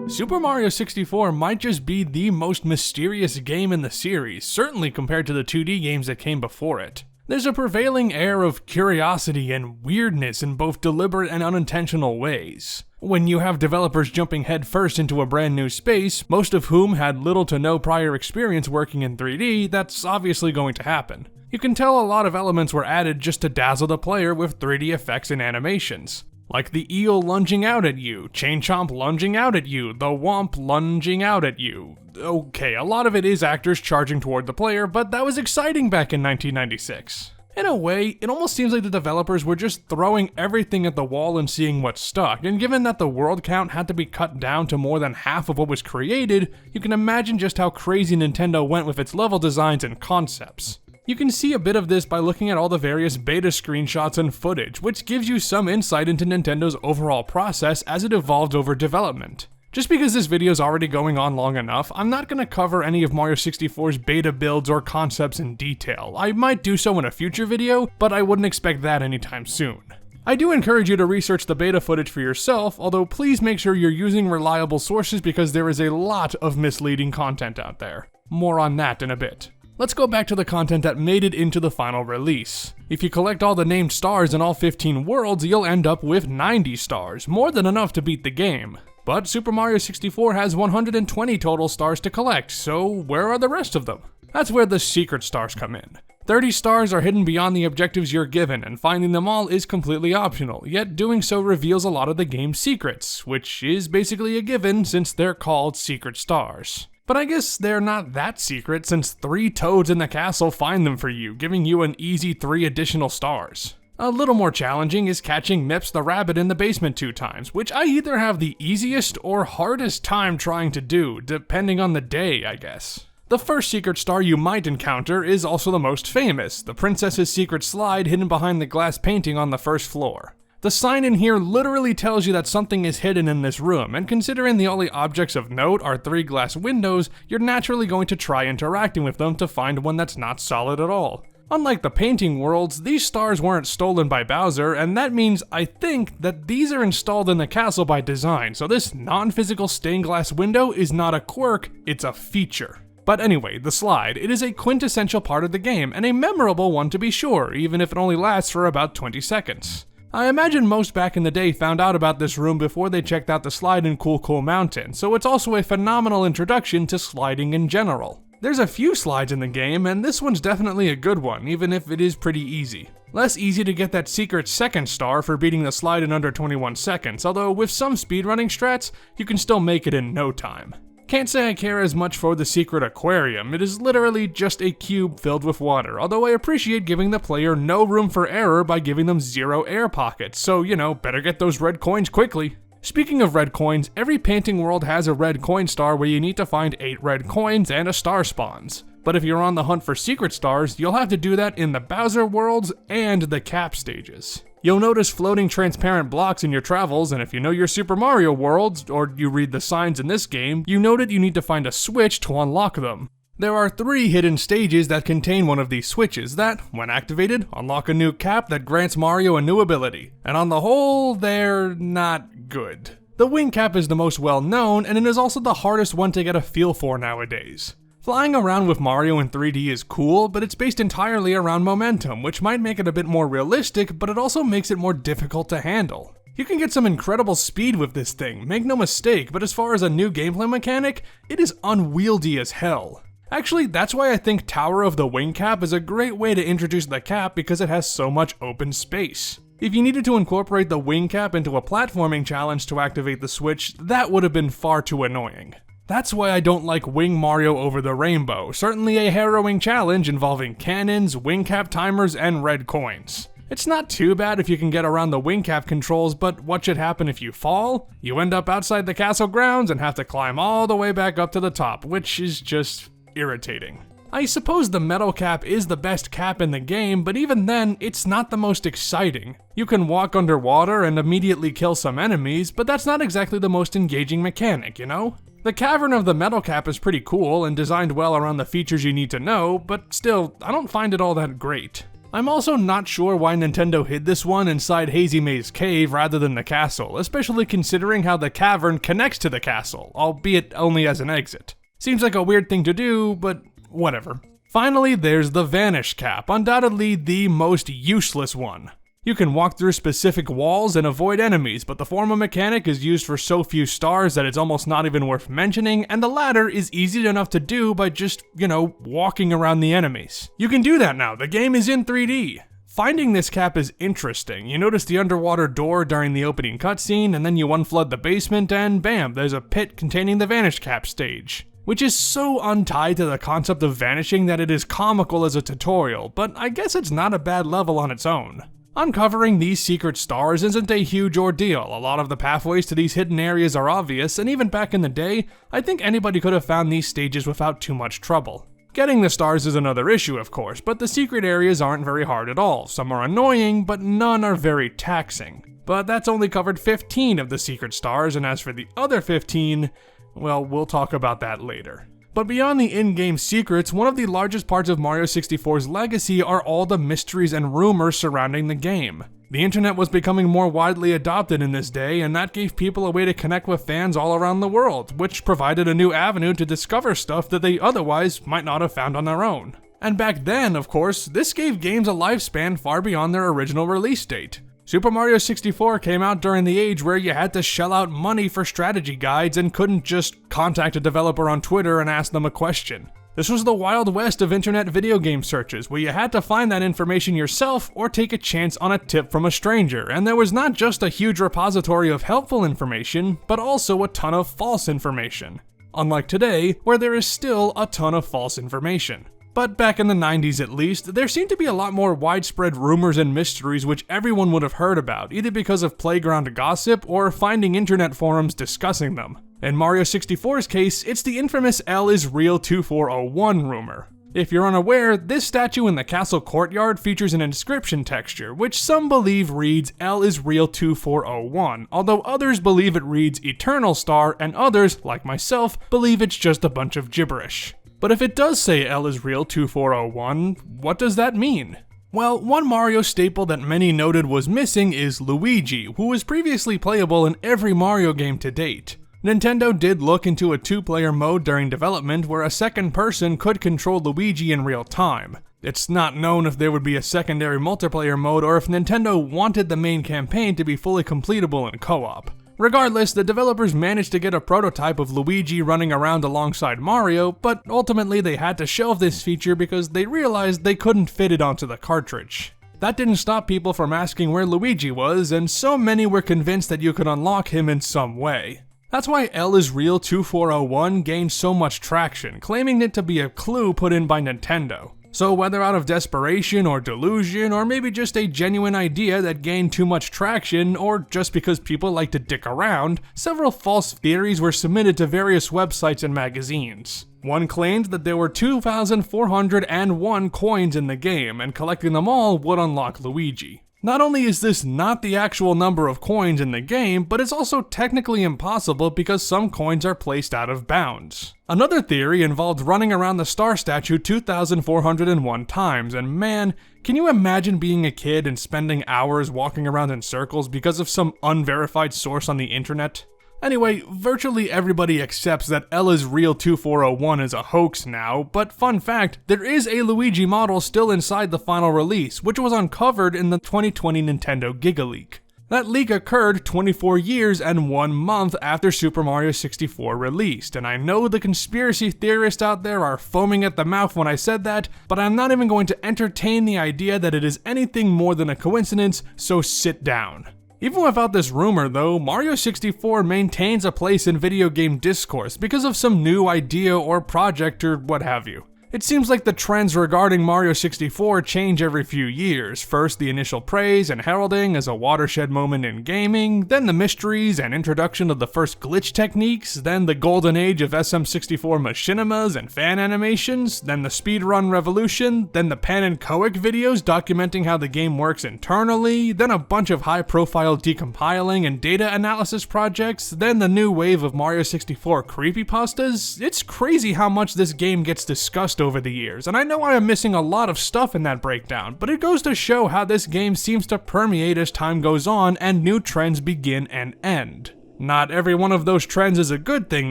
Super Mario 64 might just be the most mysterious game in the series, certainly compared to the 2D games that came before it. There's a prevailing air of curiosity and weirdness in both deliberate and unintentional ways. When you have developers jumping headfirst into a brand new space, most of whom had little to no prior experience working in 3D, that's obviously going to happen. You can tell a lot of elements were added just to dazzle the player with 3D effects and animations. Like the eel lunging out at you, Chain Chomp lunging out at you, the Womp lunging out at you. Okay, a lot of it is actors charging toward the player, but that was exciting back in 1996. In a way, it almost seems like the developers were just throwing everything at the wall and seeing what stuck, and given that the world count had to be cut down to more than half of what was created, you can imagine just how crazy Nintendo went with its level designs and concepts. You can see a bit of this by looking at all the various beta screenshots and footage, which gives you some insight into Nintendo's overall process as it evolved over development. Just because this video is already going on long enough, I'm not going to cover any of Mario 64's beta builds or concepts in detail. I might do so in a future video, but I wouldn't expect that anytime soon. I do encourage you to research the beta footage for yourself, although please make sure you're using reliable sources because there is a lot of misleading content out there. More on that in a bit. Let's go back to the content that made it into the final release. If you collect all the named stars in all 15 worlds, you'll end up with 90 stars, more than enough to beat the game. But Super Mario 64 has 120 total stars to collect, so where are the rest of them? That's where the secret stars come in. 30 stars are hidden beyond the objectives you're given, and finding them all is completely optional, yet doing so reveals a lot of the game's secrets, which is basically a given since they're called secret stars. But I guess they're not that secret since 3 toads in the castle find them for you, giving you an easy 3 additional stars. A little more challenging is catching Mips the rabbit in the basement 2 times, which I either have the easiest or hardest time trying to do, depending on the day, I guess. The first secret star you might encounter is also the most famous, the princess's secret slide hidden behind the glass painting on the first floor. The sign in here literally tells you that something is hidden in this room, and considering the only objects of note are 3 glass windows, you're naturally going to try interacting with them to find one that's not solid at all. Unlike the painting worlds, these stars weren't stolen by Bowser, and that means, I think, that these are installed in the castle by design, so this non-physical stained glass window is not a quirk, it's a feature. But anyway, the slide, it is a quintessential part of the game, and a memorable one to be sure, even if it only lasts for about 20 seconds. I imagine most back in the day found out about this room before they checked out the slide in Cool Cool Mountain, so it's also a phenomenal introduction to sliding in general. There's a few slides in the game, and this one's definitely a good one, even if it is pretty easy. Less easy to get that secret second star for beating the slide in under 21 seconds, although with some speedrunning strats, you can still make it in no time. Can't say I care as much for the secret aquarium, it is literally just a cube filled with water, although I appreciate giving the player no room for error by giving them 0 air pockets, so better get those red coins quickly. Speaking of red coins, every painting world has a red coin star where you need to find 8 red coins and a star spawns. But if you're on the hunt for secret stars, you'll have to do that in the Bowser worlds and the cap stages. You'll notice floating transparent blocks in your travels, and if you know your Super Mario worlds, or you read the signs in this game, you know that you need to find a switch to unlock them. There are 3 hidden stages that contain one of these switches that, when activated, unlock a new cap that grants Mario a new ability. And on the whole, they're not good. The wing cap is the most well known, and it is also the hardest one to get a feel for nowadays. Flying around with Mario in 3D is cool, but it's based entirely around momentum, which might make it a bit more realistic, but it also makes it more difficult to handle. You can get some incredible speed with this thing, make no mistake, but as far as a new gameplay mechanic, it is unwieldy as hell. Actually, that's why I think Tower of the Wing Cap is a great way to introduce the cap because it has so much open space. If you needed to incorporate the wing cap into a platforming challenge to activate the switch, that would have been far too annoying. That's why I don't like Wing Mario Over the Rainbow, certainly a harrowing challenge involving cannons, wing cap timers, and red coins. It's not too bad if you can get around the wing cap controls, but what should happen if you fall? You end up outside the castle grounds and have to climb all the way back up to the top, which is just irritating. I suppose the metal cap is the best cap in the game, but even then, it's not the most exciting. You can walk underwater and immediately kill some enemies, but that's not exactly the most engaging mechanic, you know? The cavern of the metal cap is pretty cool and designed well around the features you need to know, but still, I don't find it all that great. I'm also not sure why Nintendo hid this one inside Hazy Maze Cave rather than the castle, especially considering how the cavern connects to the castle, albeit only as an exit. Seems like a weird thing to do, but whatever. Finally, there's the Vanish Cap, undoubtedly the most useless one. You can walk through specific walls and avoid enemies, but the former mechanic is used for so few stars that it's almost not even worth mentioning, and the latter is easy enough to do by just, walking around the enemies. You can do that now, the game is in 3D. Finding this cap is interesting. You notice the underwater door during the opening cutscene, and then you unflood the basement, and bam, there's a pit containing the Vanish Cap stage. Which is so untied to the concept of vanishing that it is comical as a tutorial, but I guess it's not a bad level on its own. Uncovering these secret stars isn't a huge ordeal. A lot of the pathways to these hidden areas are obvious, and even back in the day, I think anybody could have found these stages without too much trouble. Getting the stars is another issue, of course, but the secret areas aren't very hard at all. Some are annoying, but none are very taxing. But that's only covered 15 of the secret stars, and as for the other 15, well, we'll talk about that later. But beyond the in-game secrets, one of the largest parts of Mario 64's legacy are all the mysteries and rumors surrounding the game. The internet was becoming more widely adopted in this day, and that gave people a way to connect with fans all around the world, which provided a new avenue to discover stuff that they otherwise might not have found on their own. And back then, of course, this gave games a lifespan far beyond their original release date. Super Mario 64 came out during the age where you had to shell out money for strategy guides and couldn't just contact a developer on Twitter and ask them a question. This was the Wild West of internet video game searches, where you had to find that information yourself or take a chance on a tip from a stranger, and there was not just a huge repository of helpful information, but also a ton of false information. Unlike today, where there is still a ton of false information. But back in the 90s at least, there seemed to be a lot more widespread rumors and mysteries which everyone would have heard about, either because of playground gossip or finding internet forums discussing them. In Mario 64's case, it's the infamous L is real 2401 rumor. If you're unaware, this statue in the castle courtyard features an inscription texture, which some believe reads L is real 2401, although others believe it reads Eternal Star, and others, like myself, believe it's just a bunch of gibberish. But if it does say L is real 2401, what does that mean? Well, one Mario staple that many noted was missing is Luigi, who was previously playable in every Mario game to date. Nintendo did look into a 2-player mode during development where a second person could control Luigi in real time. It's not known if there would be a secondary multiplayer mode or if Nintendo wanted the main campaign to be fully completable in co-op. Regardless, the developers managed to get a prototype of Luigi running around alongside Mario, but ultimately they had to shelve this feature because they realized they couldn't fit it onto the cartridge. That didn't stop people from asking where Luigi was, and so many were convinced that you could unlock him in some way. That's why L is Real 2401 gained so much traction, claiming it to be a clue put in by Nintendo. So whether out of desperation or delusion, or maybe just a genuine idea that gained too much traction, or just because people like to dick around, several false theories were submitted to various websites and magazines. One claimed that there were 2,401 coins in the game, and collecting them all would unlock Luigi. Not only is this not the actual number of coins in the game, but it's also technically impossible because some coins are placed out of bounds. Another theory involved running around the star statue 2,401 times, and man, can you imagine being a kid and spending hours walking around in circles because of some unverified source on the internet? Anyway, virtually everybody accepts that L is Real 2401 is a hoax now, but fun fact, there is a Luigi model still inside the final release, which was uncovered in the 2020 Nintendo Giga Leak. That leak occurred 24 years and 1 month after Super Mario 64 released, and I know the conspiracy theorists out there are foaming at the mouth when I said that, but I'm not even going to entertain the idea that it is anything more than a coincidence, so sit down. Even without this rumor though, Mario 64 maintains a place in video game discourse because of some new idea or project or what have you. It seems like the trends regarding Mario 64 change every few years. First the initial praise and heralding as a watershed moment in gaming, then the mysteries and introduction of the first glitch techniques, then the golden age of SM64 machinimas and fan animations, then the speedrun revolution, then the pan and coic videos documenting how the game works internally, then a bunch of high-profile decompiling and data analysis projects, then the new wave of Mario 64 creepypastas. It's crazy how much this game gets discussed over the years, and I know I am missing a lot of stuff in that breakdown, but it goes to show how this game seems to permeate as time goes on and new trends begin and end. Not every one of those trends is a good thing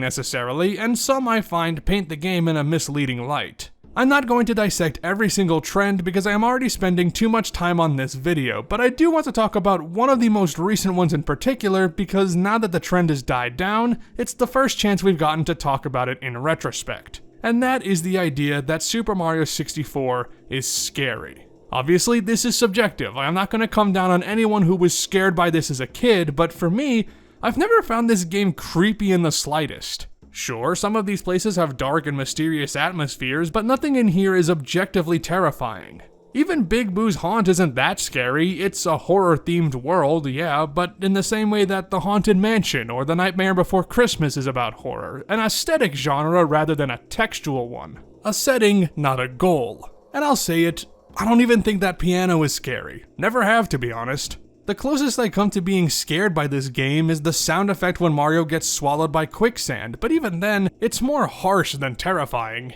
necessarily, and some I find paint the game in a misleading light. I'm not going to dissect every single trend because I am already spending too much time on this video, but I do want to talk about one of the most recent ones in particular because now that the trend has died down, it's the first chance we've gotten to talk about it in retrospect. And that is the idea that Super Mario 64 is scary. Obviously, this is subjective. I'm not going to come down on anyone who was scared by this as a kid, but for me, I've never found this game creepy in the slightest. Sure, some of these places have dark and mysterious atmospheres, but nothing in here is objectively terrifying. Even Big Boo's haunt isn't that scary. It's a horror-themed world, yeah, but in the same way that The Haunted Mansion or The Nightmare Before Christmas is about horror, an aesthetic genre rather than a textual one. A setting, not a goal. And I'll say it, I don't even think that piano is scary. Never have, to be honest. The closest I come to being scared by this game is the sound effect when Mario gets swallowed by quicksand, but even then, it's more harsh than terrifying.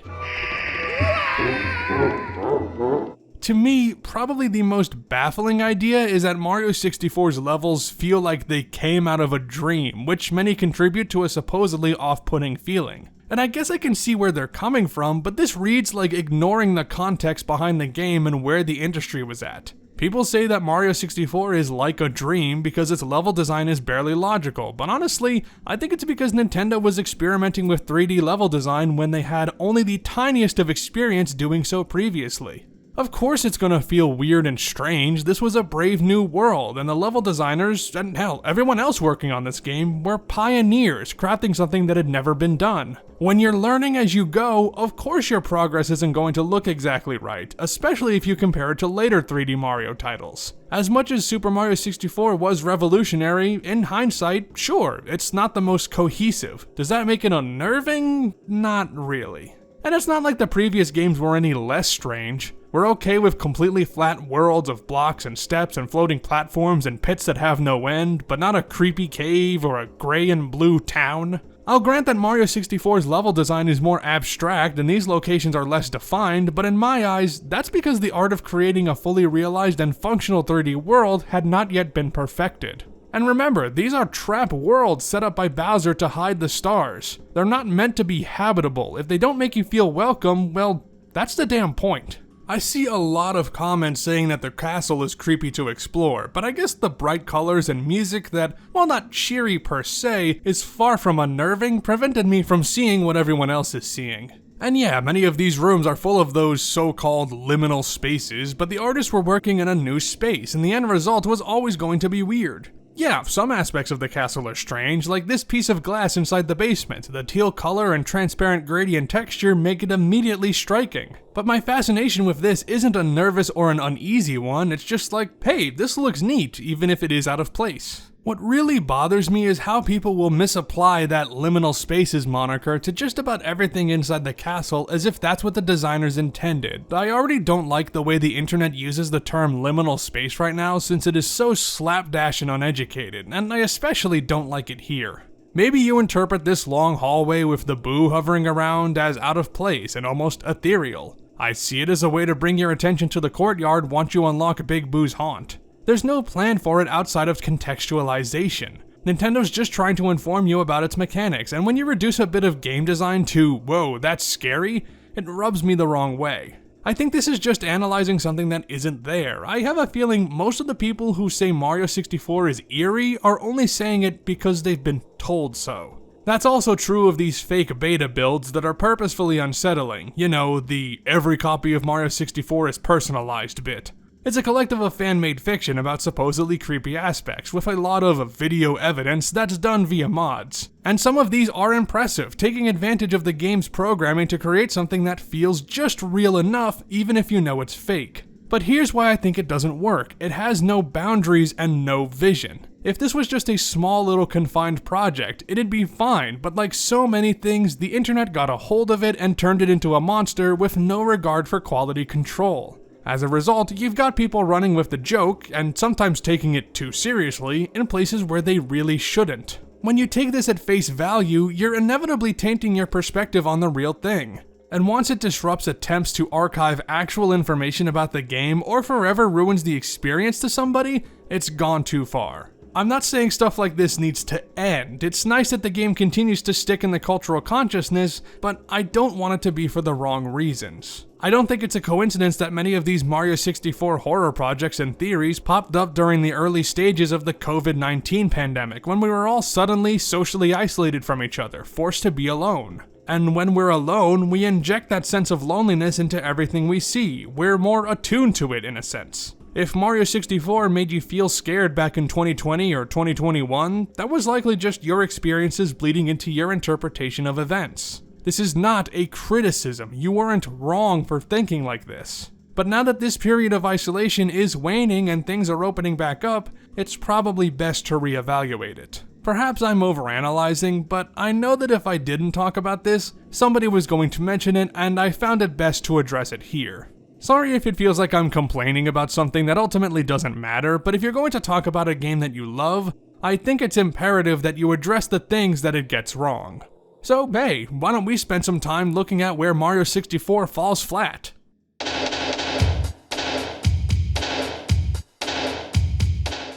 To me, probably the most baffling idea is that Mario 64's levels feel like they came out of a dream, which many contribute to a supposedly off-putting feeling. And I guess I can see where they're coming from, but this reads like ignoring the context behind the game and where the industry was at. People say that Mario 64 is like a dream because its level design is barely logical, but honestly, I think it's because Nintendo was experimenting with 3D level design when they had only the tiniest of experience doing so previously. Of course it's gonna feel weird and strange. This was a brave new world, and the level designers, and hell, everyone else working on this game, were pioneers, crafting something that had never been done. When you're learning as you go, of course your progress isn't going to look exactly right, especially if you compare it to later 3D Mario titles. As much as Super Mario 64 was revolutionary, in hindsight, sure, it's not the most cohesive. Does that make it unnerving? Not really. And it's not like the previous games were any less strange. We're okay with completely flat worlds of blocks and steps and floating platforms and pits that have no end, but not a creepy cave or a gray and blue town. I'll grant that Mario 64's level design is more abstract and these locations are less defined, but in my eyes, that's because the art of creating a fully realized and functional 3D world had not yet been perfected. And remember, these are trap worlds set up by Bowser to hide the stars. They're not meant to be habitable. If they don't make you feel welcome, well, that's the damn point. I see a lot of comments saying that the castle is creepy to explore, but I guess the bright colors and music that, while not cheery per se, is far from unnerving, prevented me from seeing what everyone else is seeing. And yeah, many of these rooms are full of those so-called liminal spaces, but the artists were working in a new space, and the end result was always going to be weird. Yeah, some aspects of the castle are strange, like this piece of glass inside the basement. The teal color and transparent gradient texture make it immediately striking. But my fascination with this isn't a nervous or an uneasy one, it's just like, hey, this looks neat, even if it is out of place. What really bothers me is how people will misapply that liminal spaces moniker to just about everything inside the castle as if that's what the designers intended. I already don't like the way the internet uses the term liminal space right now since it is so slapdash and uneducated, and I especially don't like it here. Maybe you interpret this long hallway with the boo hovering around as out of place and almost ethereal. I see it as a way to bring your attention to the courtyard once you unlock Big Boo's haunt. There's no plan for it outside of contextualization. Nintendo's just trying to inform you about its mechanics, and when you reduce a bit of game design to, whoa, that's scary, it rubs me the wrong way. I think this is just analyzing something that isn't there. I have a feeling most of the people who say Mario 64 is eerie are only saying it because they've been told so. That's also true of these fake beta builds that are purposefully unsettling. You know, the every copy of Mario 64 is personalized bit. It's a collective of fan-made fiction about supposedly creepy aspects, with a lot of video evidence that's done via mods. And some of these are impressive, taking advantage of the game's programming to create something that feels just real enough, even if you know it's fake. But here's why I think it doesn't work. It has no boundaries and no vision. If this was just a small little confined project, it'd be fine, but like so many things, the internet got a hold of it and turned it into a monster with no regard for quality control. As a result, you've got people running with the joke, and sometimes taking it too seriously, in places where they really shouldn't. When you take this at face value, you're inevitably tainting your perspective on the real thing. And once it disrupts attempts to archive actual information about the game or forever ruins the experience to somebody, it's gone too far. I'm not saying stuff like this needs to end. It's nice that the game continues to stick in the cultural consciousness, but I don't want it to be for the wrong reasons. I don't think it's a coincidence that many of these Mario 64 horror projects and theories popped up during the early stages of the COVID-19 pandemic, when we were all suddenly socially isolated from each other, forced to be alone. And when we're alone, we inject that sense of loneliness into everything we see. We're more attuned to it in a sense. If Mario 64 made you feel scared back in 2020 or 2021, that was likely just your experiences bleeding into your interpretation of events. This is not a criticism. You weren't wrong for thinking like this. But now that this period of isolation is waning and things are opening back up, it's probably best to reevaluate it. Perhaps I'm overanalyzing, but I know that if I didn't talk about this, somebody was going to mention it, and I found it best to address it here. Sorry if it feels like I'm complaining about something that ultimately doesn't matter, but if you're going to talk about a game that you love, I think it's imperative that you address the things that it gets wrong. So hey, why don't we spend some time looking at where Mario 64 falls flat?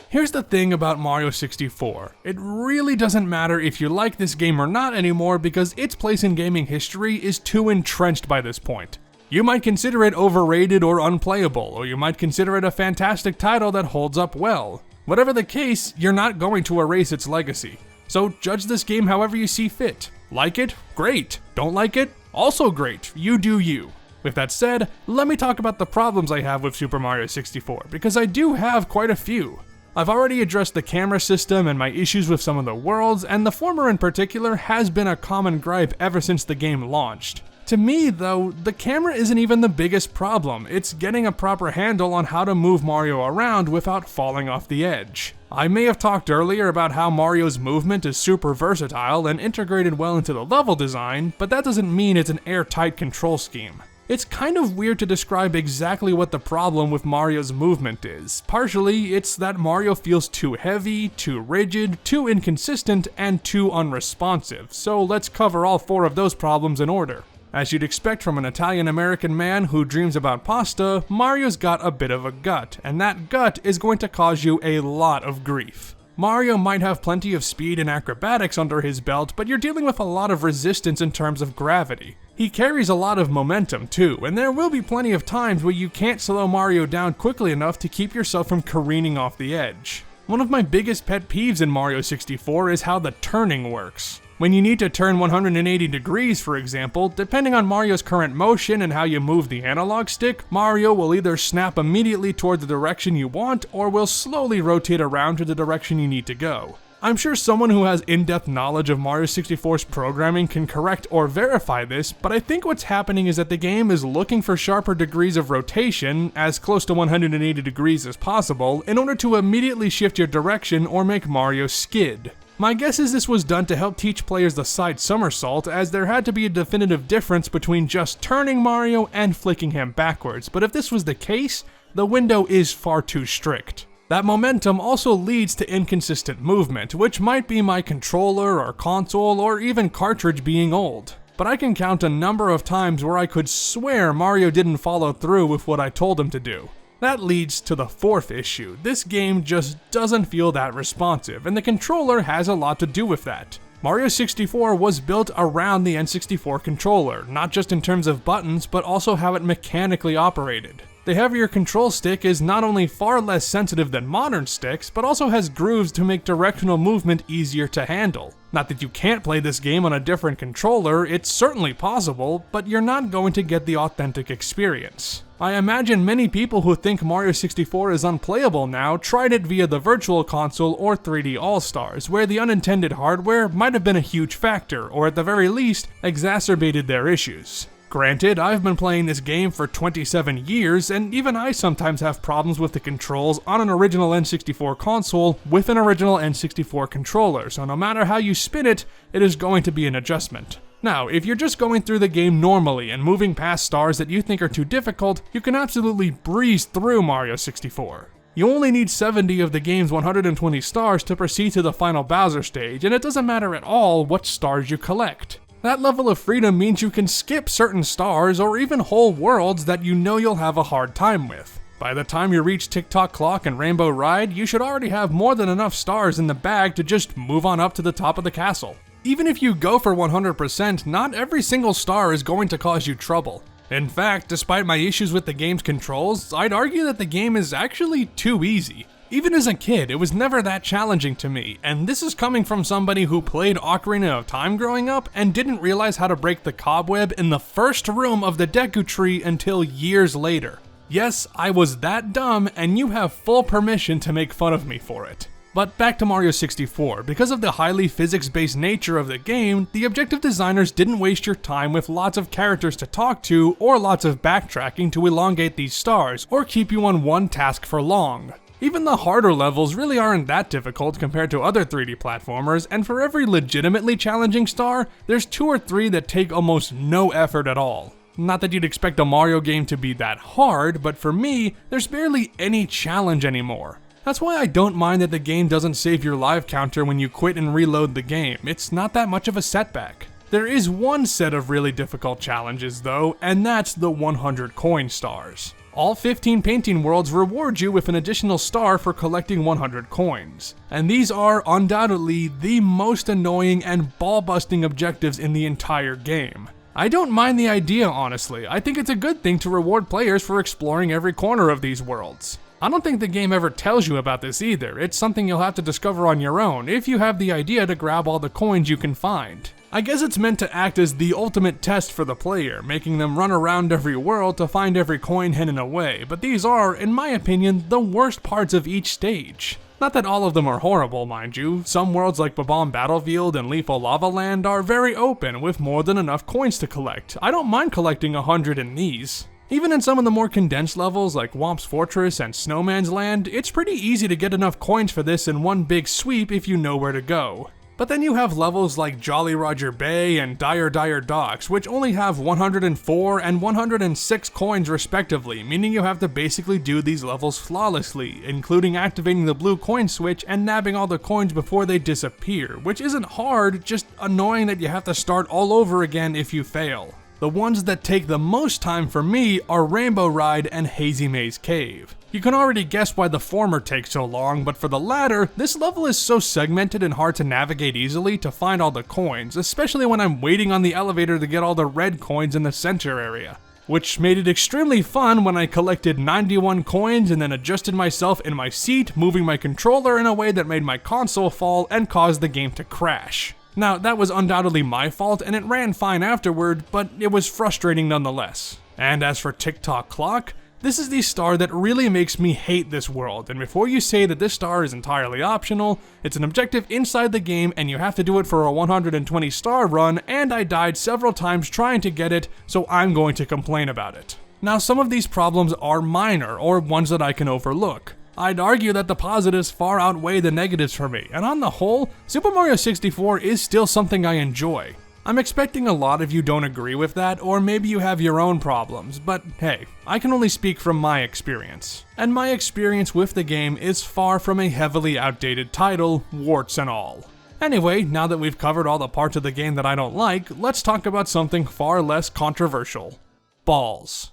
Here's the thing about Mario 64. It really doesn't matter if you like this game or not anymore because its place in gaming history is too entrenched by this point. You might consider it overrated or unplayable, or you might consider it a fantastic title that holds up well. Whatever the case, you're not going to erase its legacy. So judge this game however you see fit. Like it? Great. Don't like it? Also great. You do you. With that said, let me talk about the problems I have with Super Mario 64, because I do have quite a few. I've already addressed the camera system and my issues with some of the worlds, and the former in particular has been a common gripe ever since the game launched. To me, though, the camera isn't even the biggest problem. It's getting a proper handle on how to move Mario around without falling off the edge. I may have talked earlier about how Mario's movement is super versatile and integrated well into the level design, but that doesn't mean it's an airtight control scheme. It's kind of weird to describe exactly what the problem with Mario's movement is. Partially, it's that Mario feels too heavy, too rigid, too inconsistent, and too unresponsive, so let's cover all four of those problems in order. As you'd expect from an Italian-American man who dreams about pasta, Mario's got a bit of a gut, and that gut is going to cause you a lot of grief. Mario might have plenty of speed and acrobatics under his belt, but you're dealing with a lot of resistance in terms of gravity. He carries a lot of momentum too, and there will be plenty of times where you can't slow Mario down quickly enough to keep yourself from careening off the edge. One of my biggest pet peeves in Mario 64 is how the turning works. When you need to turn 180 degrees, for example, depending on Mario's current motion and how you move the analog stick, Mario will either snap immediately toward the direction you want, or will slowly rotate around to the direction you need to go. I'm sure someone who has in-depth knowledge of Mario 64's programming can correct or verify this, but I think what's happening is that the game is looking for sharper degrees of rotation, as close to 180 degrees as possible, in order to immediately shift your direction or make Mario skid. My guess is this was done to help teach players the side somersault, as there had to be a definitive difference between just turning Mario and flicking him backwards, but if this was the case, the window is far too strict. That momentum also leads to inconsistent movement, which might be my controller or console or even cartridge being old. But I can count a number of times where I could swear Mario didn't follow through with what I told him to do. That leads to the fourth issue. This game just doesn't feel that responsive, and the controller has a lot to do with that. Mario 64 was built around the N64 controller, not just in terms of buttons, but also how it mechanically operated. The heavier control stick is not only far less sensitive than modern sticks, but also has grooves to make directional movement easier to handle. Not that you can't play this game on a different controller, it's certainly possible, but you're not going to get the authentic experience. I imagine many people who think Mario 64 is unplayable now tried it via the Virtual Console or 3D All-Stars, where the unintended hardware might have been a huge factor, or at the very least, exacerbated their issues. Granted, I've been playing this game for 27 years, and even I sometimes have problems with the controls on an original N64 console with an original N64 controller, so no matter how you spin it, it is going to be an adjustment. Now, if you're just going through the game normally and moving past stars that you think are too difficult, you can absolutely breeze through Mario 64. You only need 70 of the game's 120 stars to proceed to the final Bowser stage, and it doesn't matter at all what stars you collect. That level of freedom means you can skip certain stars or even whole worlds that you know you'll have a hard time with. By the time you reach Tick-Tock Clock and Rainbow Ride, you should already have more than enough stars in the bag to just move on up to the top of the castle. Even if you go for 100%, not every single star is going to cause you trouble. In fact, despite my issues with the game's controls, I'd argue that the game is actually too easy. Even as a kid, it was never that challenging to me, and this is coming from somebody who played Ocarina of Time growing up and didn't realize how to break the cobweb in the first room of the Deku Tree until years later. Yes, I was that dumb, and you have full permission to make fun of me for it. But back to Mario 64, because of the highly physics-based nature of the game, the objective designers didn't waste your time with lots of characters to talk to or lots of backtracking to elongate these stars or keep you on one task for long. Even the harder levels really aren't that difficult compared to other 3D platformers, and for every legitimately challenging star, there's 2 or 3 that take almost no effort at all. Not that you'd expect a Mario game to be that hard, but for me, there's barely any challenge anymore. That's why I don't mind that the game doesn't save your live counter when you quit and reload the game. It's not that much of a setback. There is one set of really difficult challenges though, and that's the 100 coin stars. All 15 painting worlds reward you with an additional star for collecting 100 coins. And these are undoubtedly the most annoying and ball-busting objectives in the entire game. I don't mind the idea, honestly. I think it's a good thing to reward players for exploring every corner of these worlds. I don't think the game ever tells you about this either. It's something you'll have to discover on your own if you have the idea to grab all the coins you can find. I guess it's meant to act as the ultimate test for the player, making them run around every world to find every coin hidden away, but these are, in my opinion, the worst parts of each stage. Not that all of them are horrible, mind you. Some worlds like Bob-omb Battlefield and Leafo Lava Land are very open with more than enough coins to collect. I don't mind collecting 100 in these. Even in some of the more condensed levels like Whomp's Fortress and Snowman's Land, it's pretty easy to get enough coins for this in one big sweep if you know where to go. But then you have levels like Jolly Roger Bay and Dire Docks, which only have 104 and 106 coins respectively, meaning you have to basically do these levels flawlessly, including activating the blue coin switch and nabbing all the coins before they disappear, which isn't hard, just annoying that you have to start all over again if you fail. The ones that take the most time for me are Rainbow Ride and Hazy Maze Cave. You can already guess why the former takes so long, but for the latter, this level is so segmented and hard to navigate easily to find all the coins, especially when I'm waiting on the elevator to get all the red coins in the center area. Which made it extremely fun when I collected 91 coins and then adjusted myself in my seat, moving my controller in a way that made my console fall and caused the game to crash. Now, that was undoubtedly my fault and it ran fine afterward, but it was frustrating nonetheless. And as for TikTok Clock, this is the star that really makes me hate this world, and before you say that this star is entirely optional, it's an objective inside the game and you have to do it for a 120 star run, and I died several times trying to get it, so I'm going to complain about it. Now, some of these problems are minor, or ones that I can overlook. I'd argue that the positives far outweigh the negatives for me, and on the whole, Super Mario 64 is still something I enjoy. I'm expecting a lot of you don't agree with that, or maybe you have your own problems, but hey, I can only speak from my experience. And my experience with the game is far from a heavily outdated title, warts and all. Anyway, now that we've covered all the parts of the game that I don't like, let's talk about something far less controversial. Balls.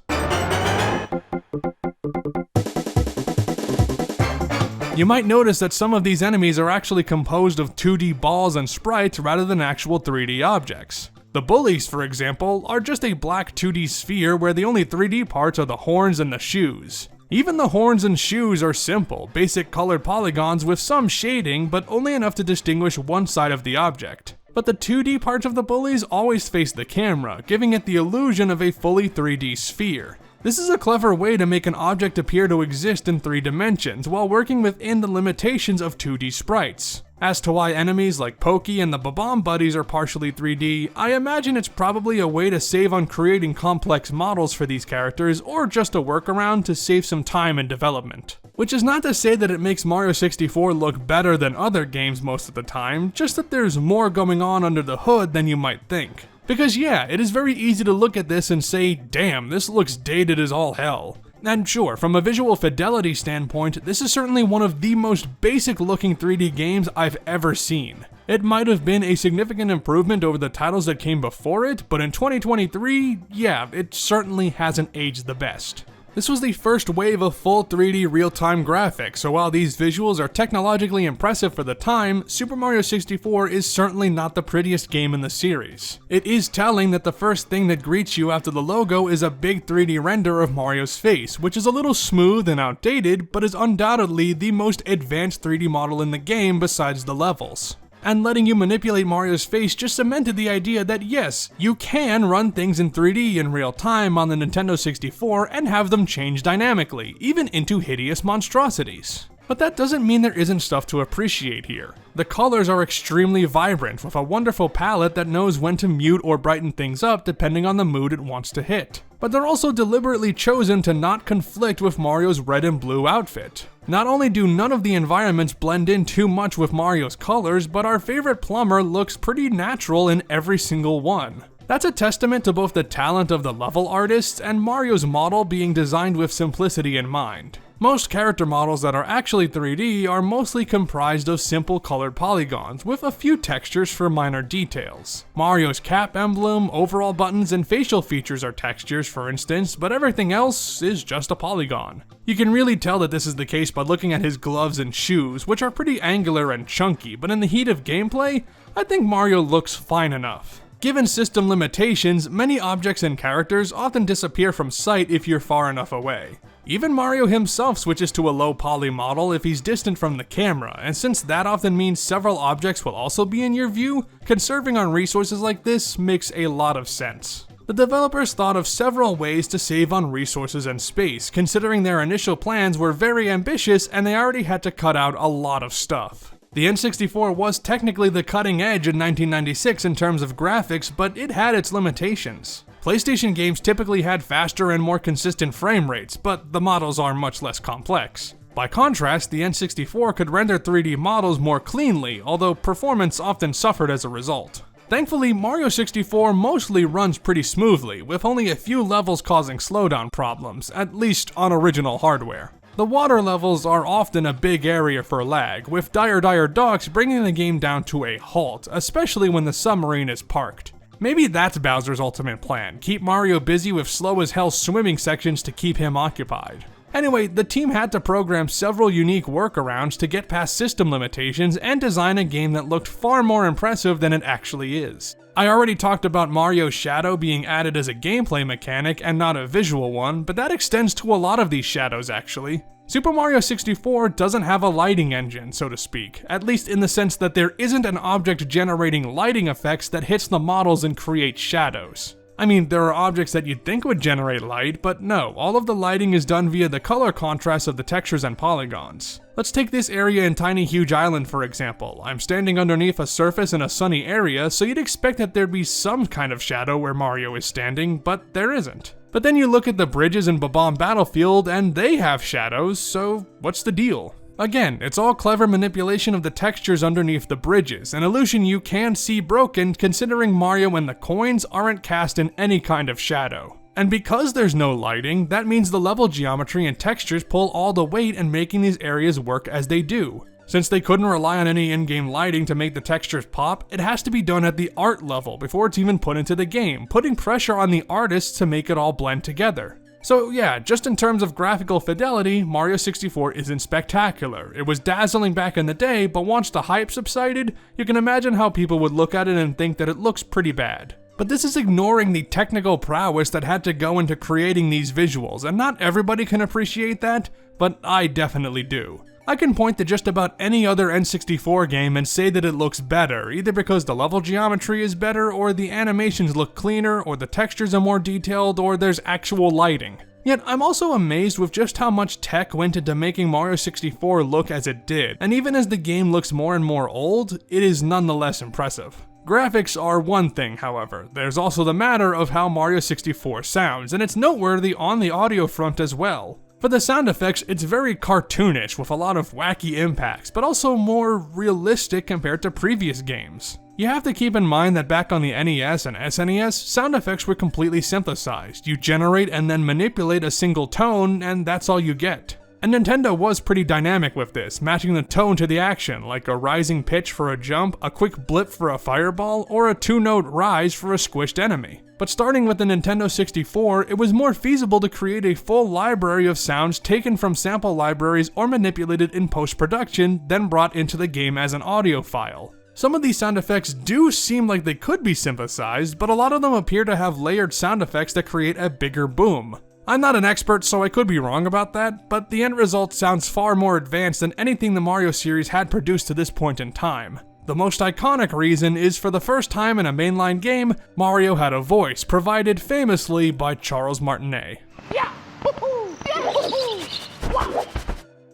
You might notice that some of these enemies are actually composed of 2D balls and sprites rather than actual 3D objects. The bullies, for example, are just a black 2D sphere where the only 3D parts are the horns and the shoes. Even the horns and shoes are simple, basic colored polygons with some shading, but only enough to distinguish one side of the object. But the 2D parts of the bullies always face the camera, giving it the illusion of a fully 3D sphere. This is a clever way to make an object appear to exist in 3 dimensions while working within the limitations of 2D sprites. As to why enemies like Pokey and the Bob-omb Buddies are partially 3D, I imagine it's probably a way to save on creating complex models for these characters, or just a workaround to save some time in development. Which is not to say that it makes Mario 64 look better than other games most of the time, just that there's more going on under the hood than you might think. Because yeah, it is very easy to look at this and say, damn, this looks dated as all hell. And sure, from a visual fidelity standpoint, this is certainly one of the most basic looking 3D games I've ever seen. It might have been a significant improvement over the titles that came before it, but in 2023, yeah, it certainly hasn't aged the best. This was the first wave of full 3D real-time graphics, so while these visuals are technologically impressive for the time, Super Mario 64 is certainly not the prettiest game in the series. It is telling that the first thing that greets you after the logo is a big 3D render of Mario's face, which is a little smooth and outdated, but is undoubtedly the most advanced 3D model in the game besides the levels. And letting you manipulate Mario's face just cemented the idea that yes, you can run things in 3D in real time on the Nintendo 64 and have them change dynamically, even into hideous monstrosities. But that doesn't mean there isn't stuff to appreciate here. The colors are extremely vibrant, with a wonderful palette that knows when to mute or brighten things up depending on the mood it wants to hit. But they're also deliberately chosen to not conflict with Mario's red and blue outfit. Not only do none of the environments blend in too much with Mario's colors, but our favorite plumber looks pretty natural in every single one. That's a testament to both the talent of the level artists and Mario's model being designed with simplicity in mind. Most character models that are actually 3D are mostly comprised of simple colored polygons, with a few textures for minor details. Mario's cap emblem, overall buttons, and facial features are textures, for instance, but everything else is just a polygon. You can really tell that this is the case by looking at his gloves and shoes, which are pretty angular and chunky, but in the heat of gameplay, I think Mario looks fine enough. Given system limitations, many objects and characters often disappear from sight if you're far enough away. Even Mario himself switches to a low poly model if he's distant from the camera, and since that often means several objects will also be in your view, conserving on resources like this makes a lot of sense. The developers thought of several ways to save on resources and space, considering their initial plans were very ambitious and they already had to cut out a lot of stuff. The N64 was technically the cutting edge in 1996 in terms of graphics, but it had its limitations. PlayStation games typically had faster and more consistent frame rates, but the models are much less complex. By contrast, the N64 could render 3D models more cleanly, although performance often suffered as a result. Thankfully, Mario 64 mostly runs pretty smoothly, with only a few levels causing slowdown problems, at least on original hardware. The water levels are often a big area for lag, with Dire Docks bringing the game down to a halt, especially when the submarine is parked. Maybe that's Bowser's ultimate plan, keep Mario busy with slow as hell swimming sections to keep him occupied. Anyway, the team had to program several unique workarounds to get past system limitations and design a game that looked far more impressive than it actually is. I already talked about Mario's shadow being added as a gameplay mechanic and not a visual one, but that extends to a lot of these shadows actually. Super Mario 64 doesn't have a lighting engine, so to speak, at least in the sense that there isn't an object generating lighting effects that hits the models and creates shadows. I mean, there are objects that you'd think would generate light, but no, all of the lighting is done via the color contrast of the textures and polygons. Let's take this area in Tiny Huge Island for example. I'm standing underneath a surface in a sunny area, so you'd expect that there'd be some kind of shadow where Mario is standing, but there isn't. But then you look at the bridges in Bob-omb Battlefield and they have shadows, so what's the deal? Again, it's all clever manipulation of the textures underneath the bridges, an illusion you can see broken considering Mario and the coins aren't cast in any kind of shadow. And because there's no lighting, that means the level geometry and textures pull all the weight in making these areas work as they do. Since they couldn't rely on any in-game lighting to make the textures pop, it has to be done at the art level before it's even put into the game, putting pressure on the artists to make it all blend together. So yeah, just in terms of graphical fidelity, Mario 64 isn't spectacular. It was dazzling back in the day, but once the hype subsided, you can imagine how people would look at it and think that it looks pretty bad. But this is ignoring the technical prowess that had to go into creating these visuals, and not everybody can appreciate that, but I definitely do. I can point to just about any other N64 game and say that it looks better, either because the level geometry is better, or the animations look cleaner, or the textures are more detailed, or there's actual lighting. Yet I'm also amazed with just how much tech went into making Mario 64 look as it did, and even as the game looks more and more old, it is nonetheless impressive. Graphics are one thing, however. There's also the matter of how Mario 64 sounds, and it's noteworthy on the audio front as well. For the sound effects, it's very cartoonish with a lot of wacky impacts, but also more realistic compared to previous games. You have to keep in mind that back on the NES and SNES, sound effects were completely synthesized. You generate and then manipulate a single tone, and that's all you get. And Nintendo was pretty dynamic with this, matching the tone to the action, like a rising pitch for a jump, a quick blip for a fireball, or a two-note rise for a squished enemy. But starting with the Nintendo 64, it was more feasible to create a full library of sounds taken from sample libraries or manipulated in post-production, then brought into the game as an audio file. Some of these sound effects do seem like they could be synthesized, but a lot of them appear to have layered sound effects that create a bigger boom. I'm not an expert, so I could be wrong about that, but the end result sounds far more advanced than anything the Mario series had produced to this point in time. The most iconic reason is for the first time in a mainline game, Mario had a voice, provided famously by Charles Martinet. Yeah!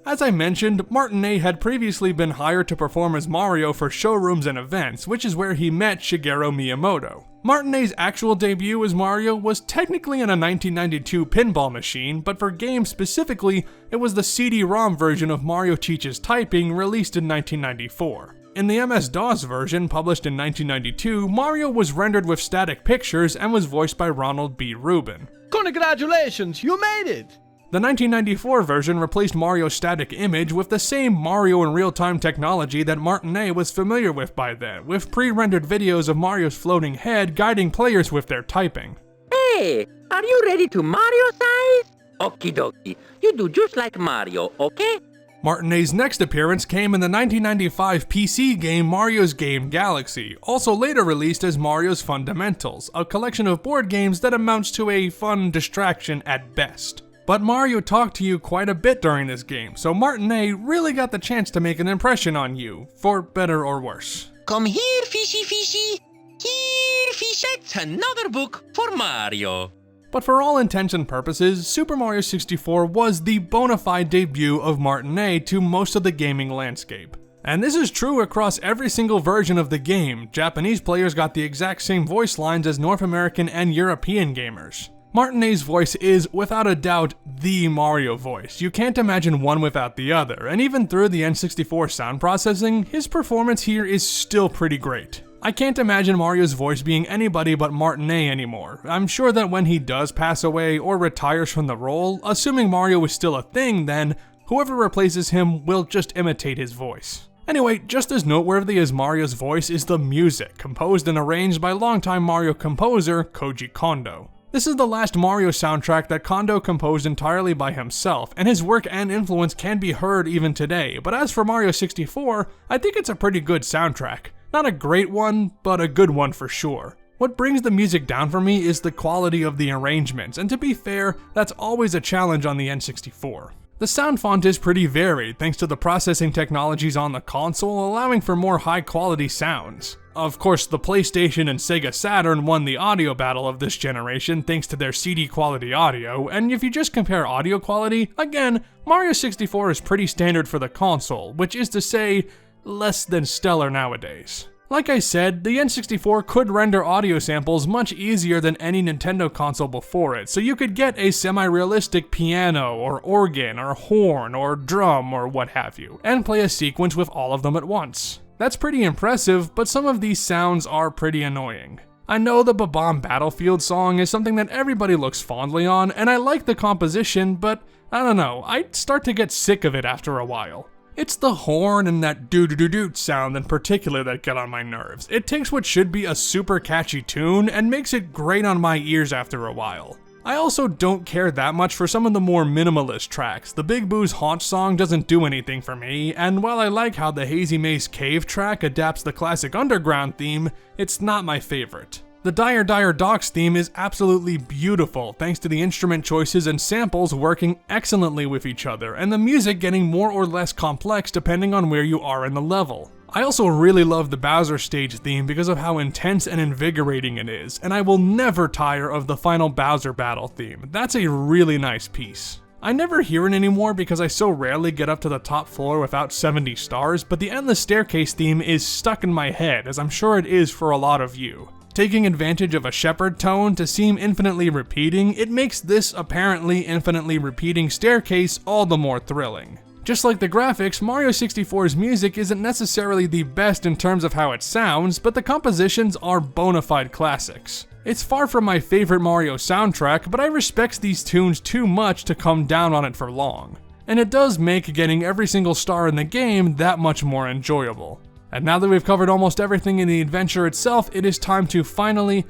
As I mentioned, Martinet had previously been hired to perform as Mario for showrooms and events, which is where he met Shigeru Miyamoto. Martinet's actual debut as Mario was technically in a 1992 pinball machine, but for games specifically, it was the CD-ROM version of Mario Teaches Typing released in 1994. In the MS-DOS version, published in 1992, Mario was rendered with static pictures and was voiced by Ronald B. Rubin. Congratulations, you made it! The 1994 version replaced Mario's static image with the same Mario in real-time technology that Martinet was familiar with by then, with pre-rendered videos of Mario's floating head guiding players with their typing. Hey, are you ready to Mario size? Okie dokie, you do just like Mario, okay? Martinet's next appearance came in the 1995 PC game Mario's Game Galaxy, also later released as Mario's Fundamentals, a collection of board games that amounts to a fun distraction at best. But Mario talked to you quite a bit during this game, so Martinet really got the chance to make an impression on you, for better or worse. Come here, fishy fishy. Here, fishettes, another book for Mario. But for all intents and purposes, Super Mario 64 was the bona fide debut of Martinet to most of the gaming landscape. And this is true across every single version of the game. Japanese players got the exact same voice lines as North American and European gamers. Martinet's voice is, without a doubt, the Mario voice. You can't imagine one without the other, and even through the N64 sound processing, his performance here is still pretty great. I can't imagine Mario's voice being anybody but Martinet anymore. I'm sure that when he does pass away or retires from the role, assuming Mario is still a thing then, whoever replaces him will just imitate his voice. Anyway, just as noteworthy as Mario's voice is the music, composed and arranged by longtime Mario composer Koji Kondo. This is the last Mario soundtrack that Kondo composed entirely by himself, and his work and influence can be heard even today, but as for Mario 64, I think it's a pretty good soundtrack. Not a great one, but a good one for sure. What brings the music down for me is the quality of the arrangements, and to be fair, that's always a challenge on the N64. The sound font is pretty varied thanks to the processing technologies on the console allowing for more high quality sounds. Of course, the PlayStation and Sega Saturn won the audio battle of this generation thanks to their CD quality audio, and if you just compare audio quality, again, Mario 64 is pretty standard for the console, which is to say, less than stellar nowadays. Like I said, the N64 could render audio samples much easier than any Nintendo console before it, so you could get a semi-realistic piano, or organ, or horn, or drum, or what have you, and play a sequence with all of them at once. That's pretty impressive, but some of these sounds are pretty annoying. I know the Bob-omb Battlefield song is something that everybody looks fondly on, and I like the composition, but I don't know, I'd start to get sick of it after a while. It's the horn and that doo-doo-doo-doot sound in particular that get on my nerves. It takes what should be a super catchy tune and makes it grate on my ears after a while. I also don't care that much for some of the more minimalist tracks. The Big Boo's Haunch song doesn't do anything for me, and while I like how the Hazy Maze Cave track adapts the classic Underground theme, it's not my favorite. The Dire Dire Docks theme is absolutely beautiful thanks to the instrument choices and samples working excellently with each other, and the music getting more or less complex depending on where you are in the level. I also really love the Bowser stage theme because of how intense and invigorating it is, and I will never tire of the final Bowser battle theme. That's a really nice piece. I never hear it anymore because I so rarely get up to the top floor without 70 stars, but the Endless Staircase theme is stuck in my head, as I'm sure it is for a lot of you. Taking advantage of a Shepard tone to seem infinitely repeating, it makes this apparently infinitely repeating staircase all the more thrilling. Just like the graphics, Mario 64's music isn't necessarily the best in terms of how it sounds, but the compositions are bona fide classics. It's far from my favorite Mario soundtrack, but I respect these tunes too much to come down on it for long. And it does make getting every single star in the game that much more enjoyable. And now that we've covered almost everything in the adventure itself, it is time to finally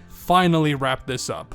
wrap this up.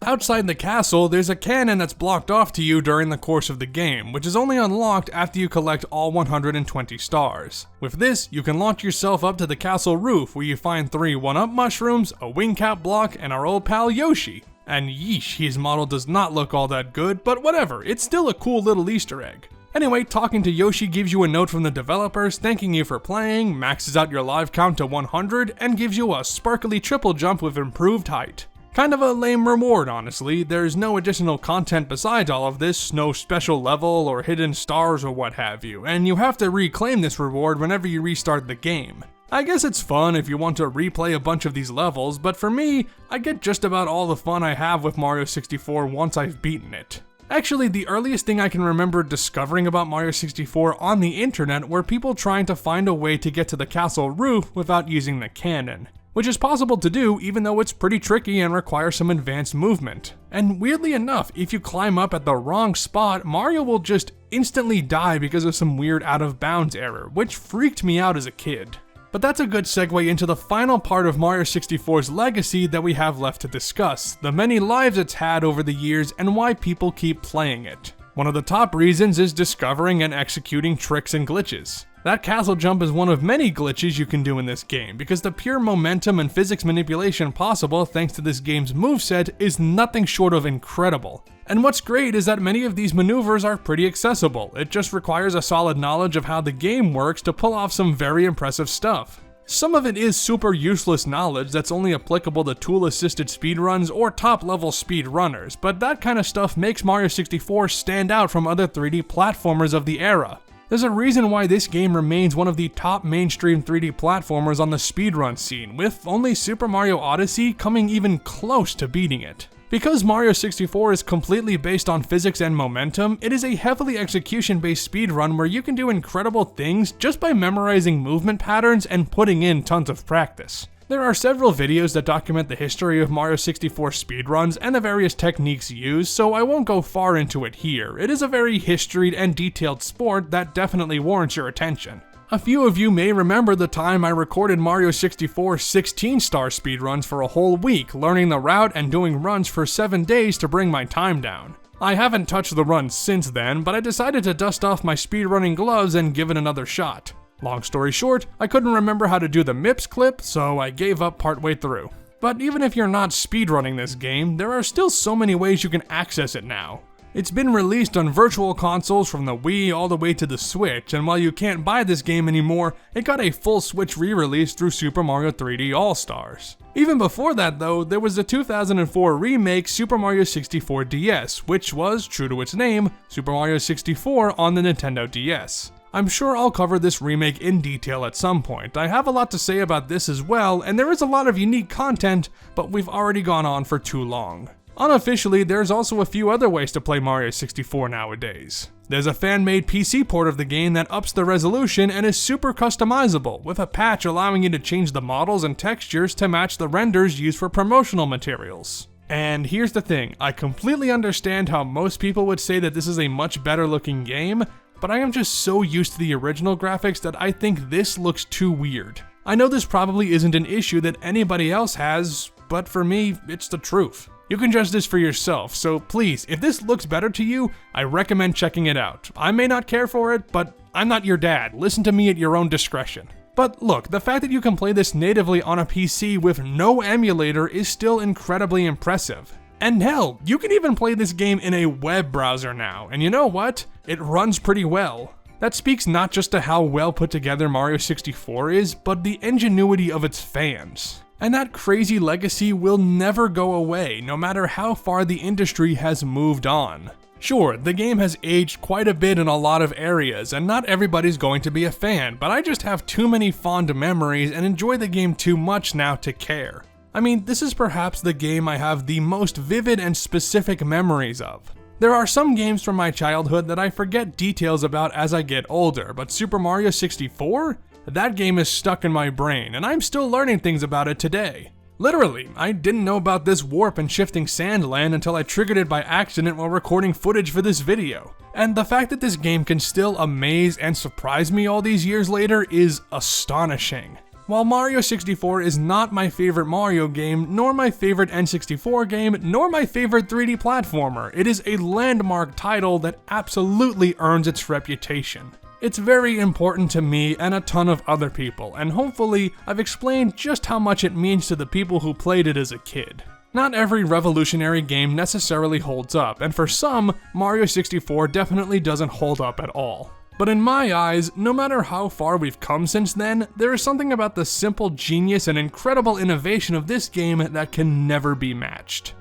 Outside the castle, there's a cannon that's blocked off to you during the course of the game, which is only unlocked after you collect all 120 stars. With this, you can launch yourself up to the castle roof where you find 3 1-up mushrooms, a wing cap block, and our old pal Yoshi. And yeesh, his model does not look all that good, but whatever, it's still a cool little Easter egg. Anyway, talking to Yoshi gives you a note from the developers thanking you for playing, maxes out your live count to 100, and gives you a sparkly triple jump with improved height. Kind of a lame reward, honestly. There's no additional content besides all of this, no special level or hidden stars or what have you, and you have to reclaim this reward whenever you restart the game. I guess it's fun if you want to replay a bunch of these levels, but for me, I get just about all the fun I have with Mario 64 once I've beaten it. Actually, the earliest thing I can remember discovering about Mario 64 on the internet were people trying to find a way to get to the castle roof without using the cannon. Which is possible to do even though it's pretty tricky and requires some advanced movement. And weirdly enough, if you climb up at the wrong spot, Mario will just instantly die because of some weird out of bounds error, which freaked me out as a kid. But that's a good segue into the final part of Mario 64's legacy that we have left to discuss, the many lives it's had over the years and why people keep playing it. One of the top reasons is discovering and executing tricks and glitches. That castle jump is one of many glitches you can do in this game, because the pure momentum and physics manipulation possible thanks to this game's moveset is nothing short of incredible. And what's great is that many of these maneuvers are pretty accessible, it just requires a solid knowledge of how the game works to pull off some very impressive stuff. Some of it is super useless knowledge that's only applicable to tool-assisted speedruns or top-level speedrunners, but that kind of stuff makes Mario 64 stand out from other 3D platformers of the era. There's a reason why this game remains one of the top mainstream 3D platformers on the speedrun scene, with only Super Mario Odyssey coming even close to beating it. Because Mario 64 is completely based on physics and momentum, it is a heavily execution-based speedrun where you can do incredible things just by memorizing movement patterns and putting in tons of practice. There are several videos that document the history of Mario 64 speedruns and the various techniques used, so I won't go far into it here. It is a very historied and detailed sport that definitely warrants your attention. A few of you may remember the time I recorded Mario 64 16-star speedruns for a whole week, learning the route and doing runs for 7 days to bring my time down. I haven't touched the run since then, but I decided to dust off my speedrunning gloves and give it another shot. Long story short, I couldn't remember how to do the MIPS clip, so I gave up partway through. But even if you're not speedrunning this game, there are still so many ways you can access it now. It's been released on virtual consoles from the Wii all the way to the Switch, and while you can't buy this game anymore, it got a full Switch re-release through Super Mario 3D All-Stars. Even before that though, there was the 2004 remake Super Mario 64 DS, which was, true to its name, Super Mario 64 on the Nintendo DS. I'm sure I'll cover this remake in detail at some point. I have a lot to say about this as well, and there is a lot of unique content, but we've already gone on for too long. Unofficially, there's also a few other ways to play Mario 64 nowadays. There's a fan-made PC port of the game that ups the resolution and is super customizable, with a patch allowing you to change the models and textures to match the renders used for promotional materials. And here's the thing, I completely understand how most people would say that this is a much better looking game, but I am just so used to the original graphics that I think this looks too weird. I know this probably isn't an issue that anybody else has, but for me, it's the truth. You can judge this for yourself, so please, if this looks better to you, I recommend checking it out. I may not care for it, but I'm not your dad. Listen to me at your own discretion. But look, the fact that you can play this natively on a PC with no emulator is still incredibly impressive. And hell, you can even play this game in a web browser now, and you know what? It runs pretty well. That speaks not just to how well put together Mario 64 is, but the ingenuity of its fans. And that crazy legacy will never go away, no matter how far the industry has moved on. Sure, the game has aged quite a bit in a lot of areas, and not everybody's going to be a fan, but I just have too many fond memories and enjoy the game too much now to care. I mean, this is perhaps the game I have the most vivid and specific memories of. There are some games from my childhood that I forget details about as I get older, but Super Mario 64? That game is stuck in my brain, and I'm still learning things about it today. Literally, I didn't know about this warp and shifting sand land until I triggered it by accident while recording footage for this video. And the fact that this game can still amaze and surprise me all these years later is astonishing. While Mario 64 is not my favorite Mario game, nor my favorite N64 game, nor my favorite 3D platformer, it is a landmark title that absolutely earns its reputation. It's very important to me and a ton of other people, and hopefully I've explained just how much it means to the people who played it as a kid. Not every revolutionary game necessarily holds up, and for some, Mario 64 definitely doesn't hold up at all. But in my eyes, no matter how far we've come since then, there is something about the simple genius and incredible innovation of this game that can never be matched.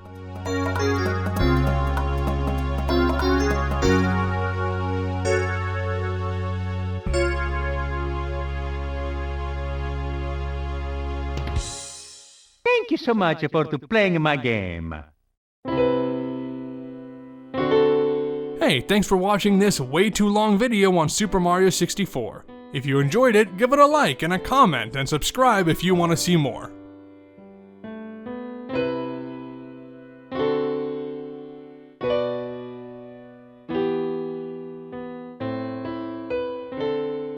Thank you so much for playing my game. Hey, thanks for watching this way too long video on Super Mario 64. If you enjoyed it, give it a like and a comment and subscribe if you want to see more.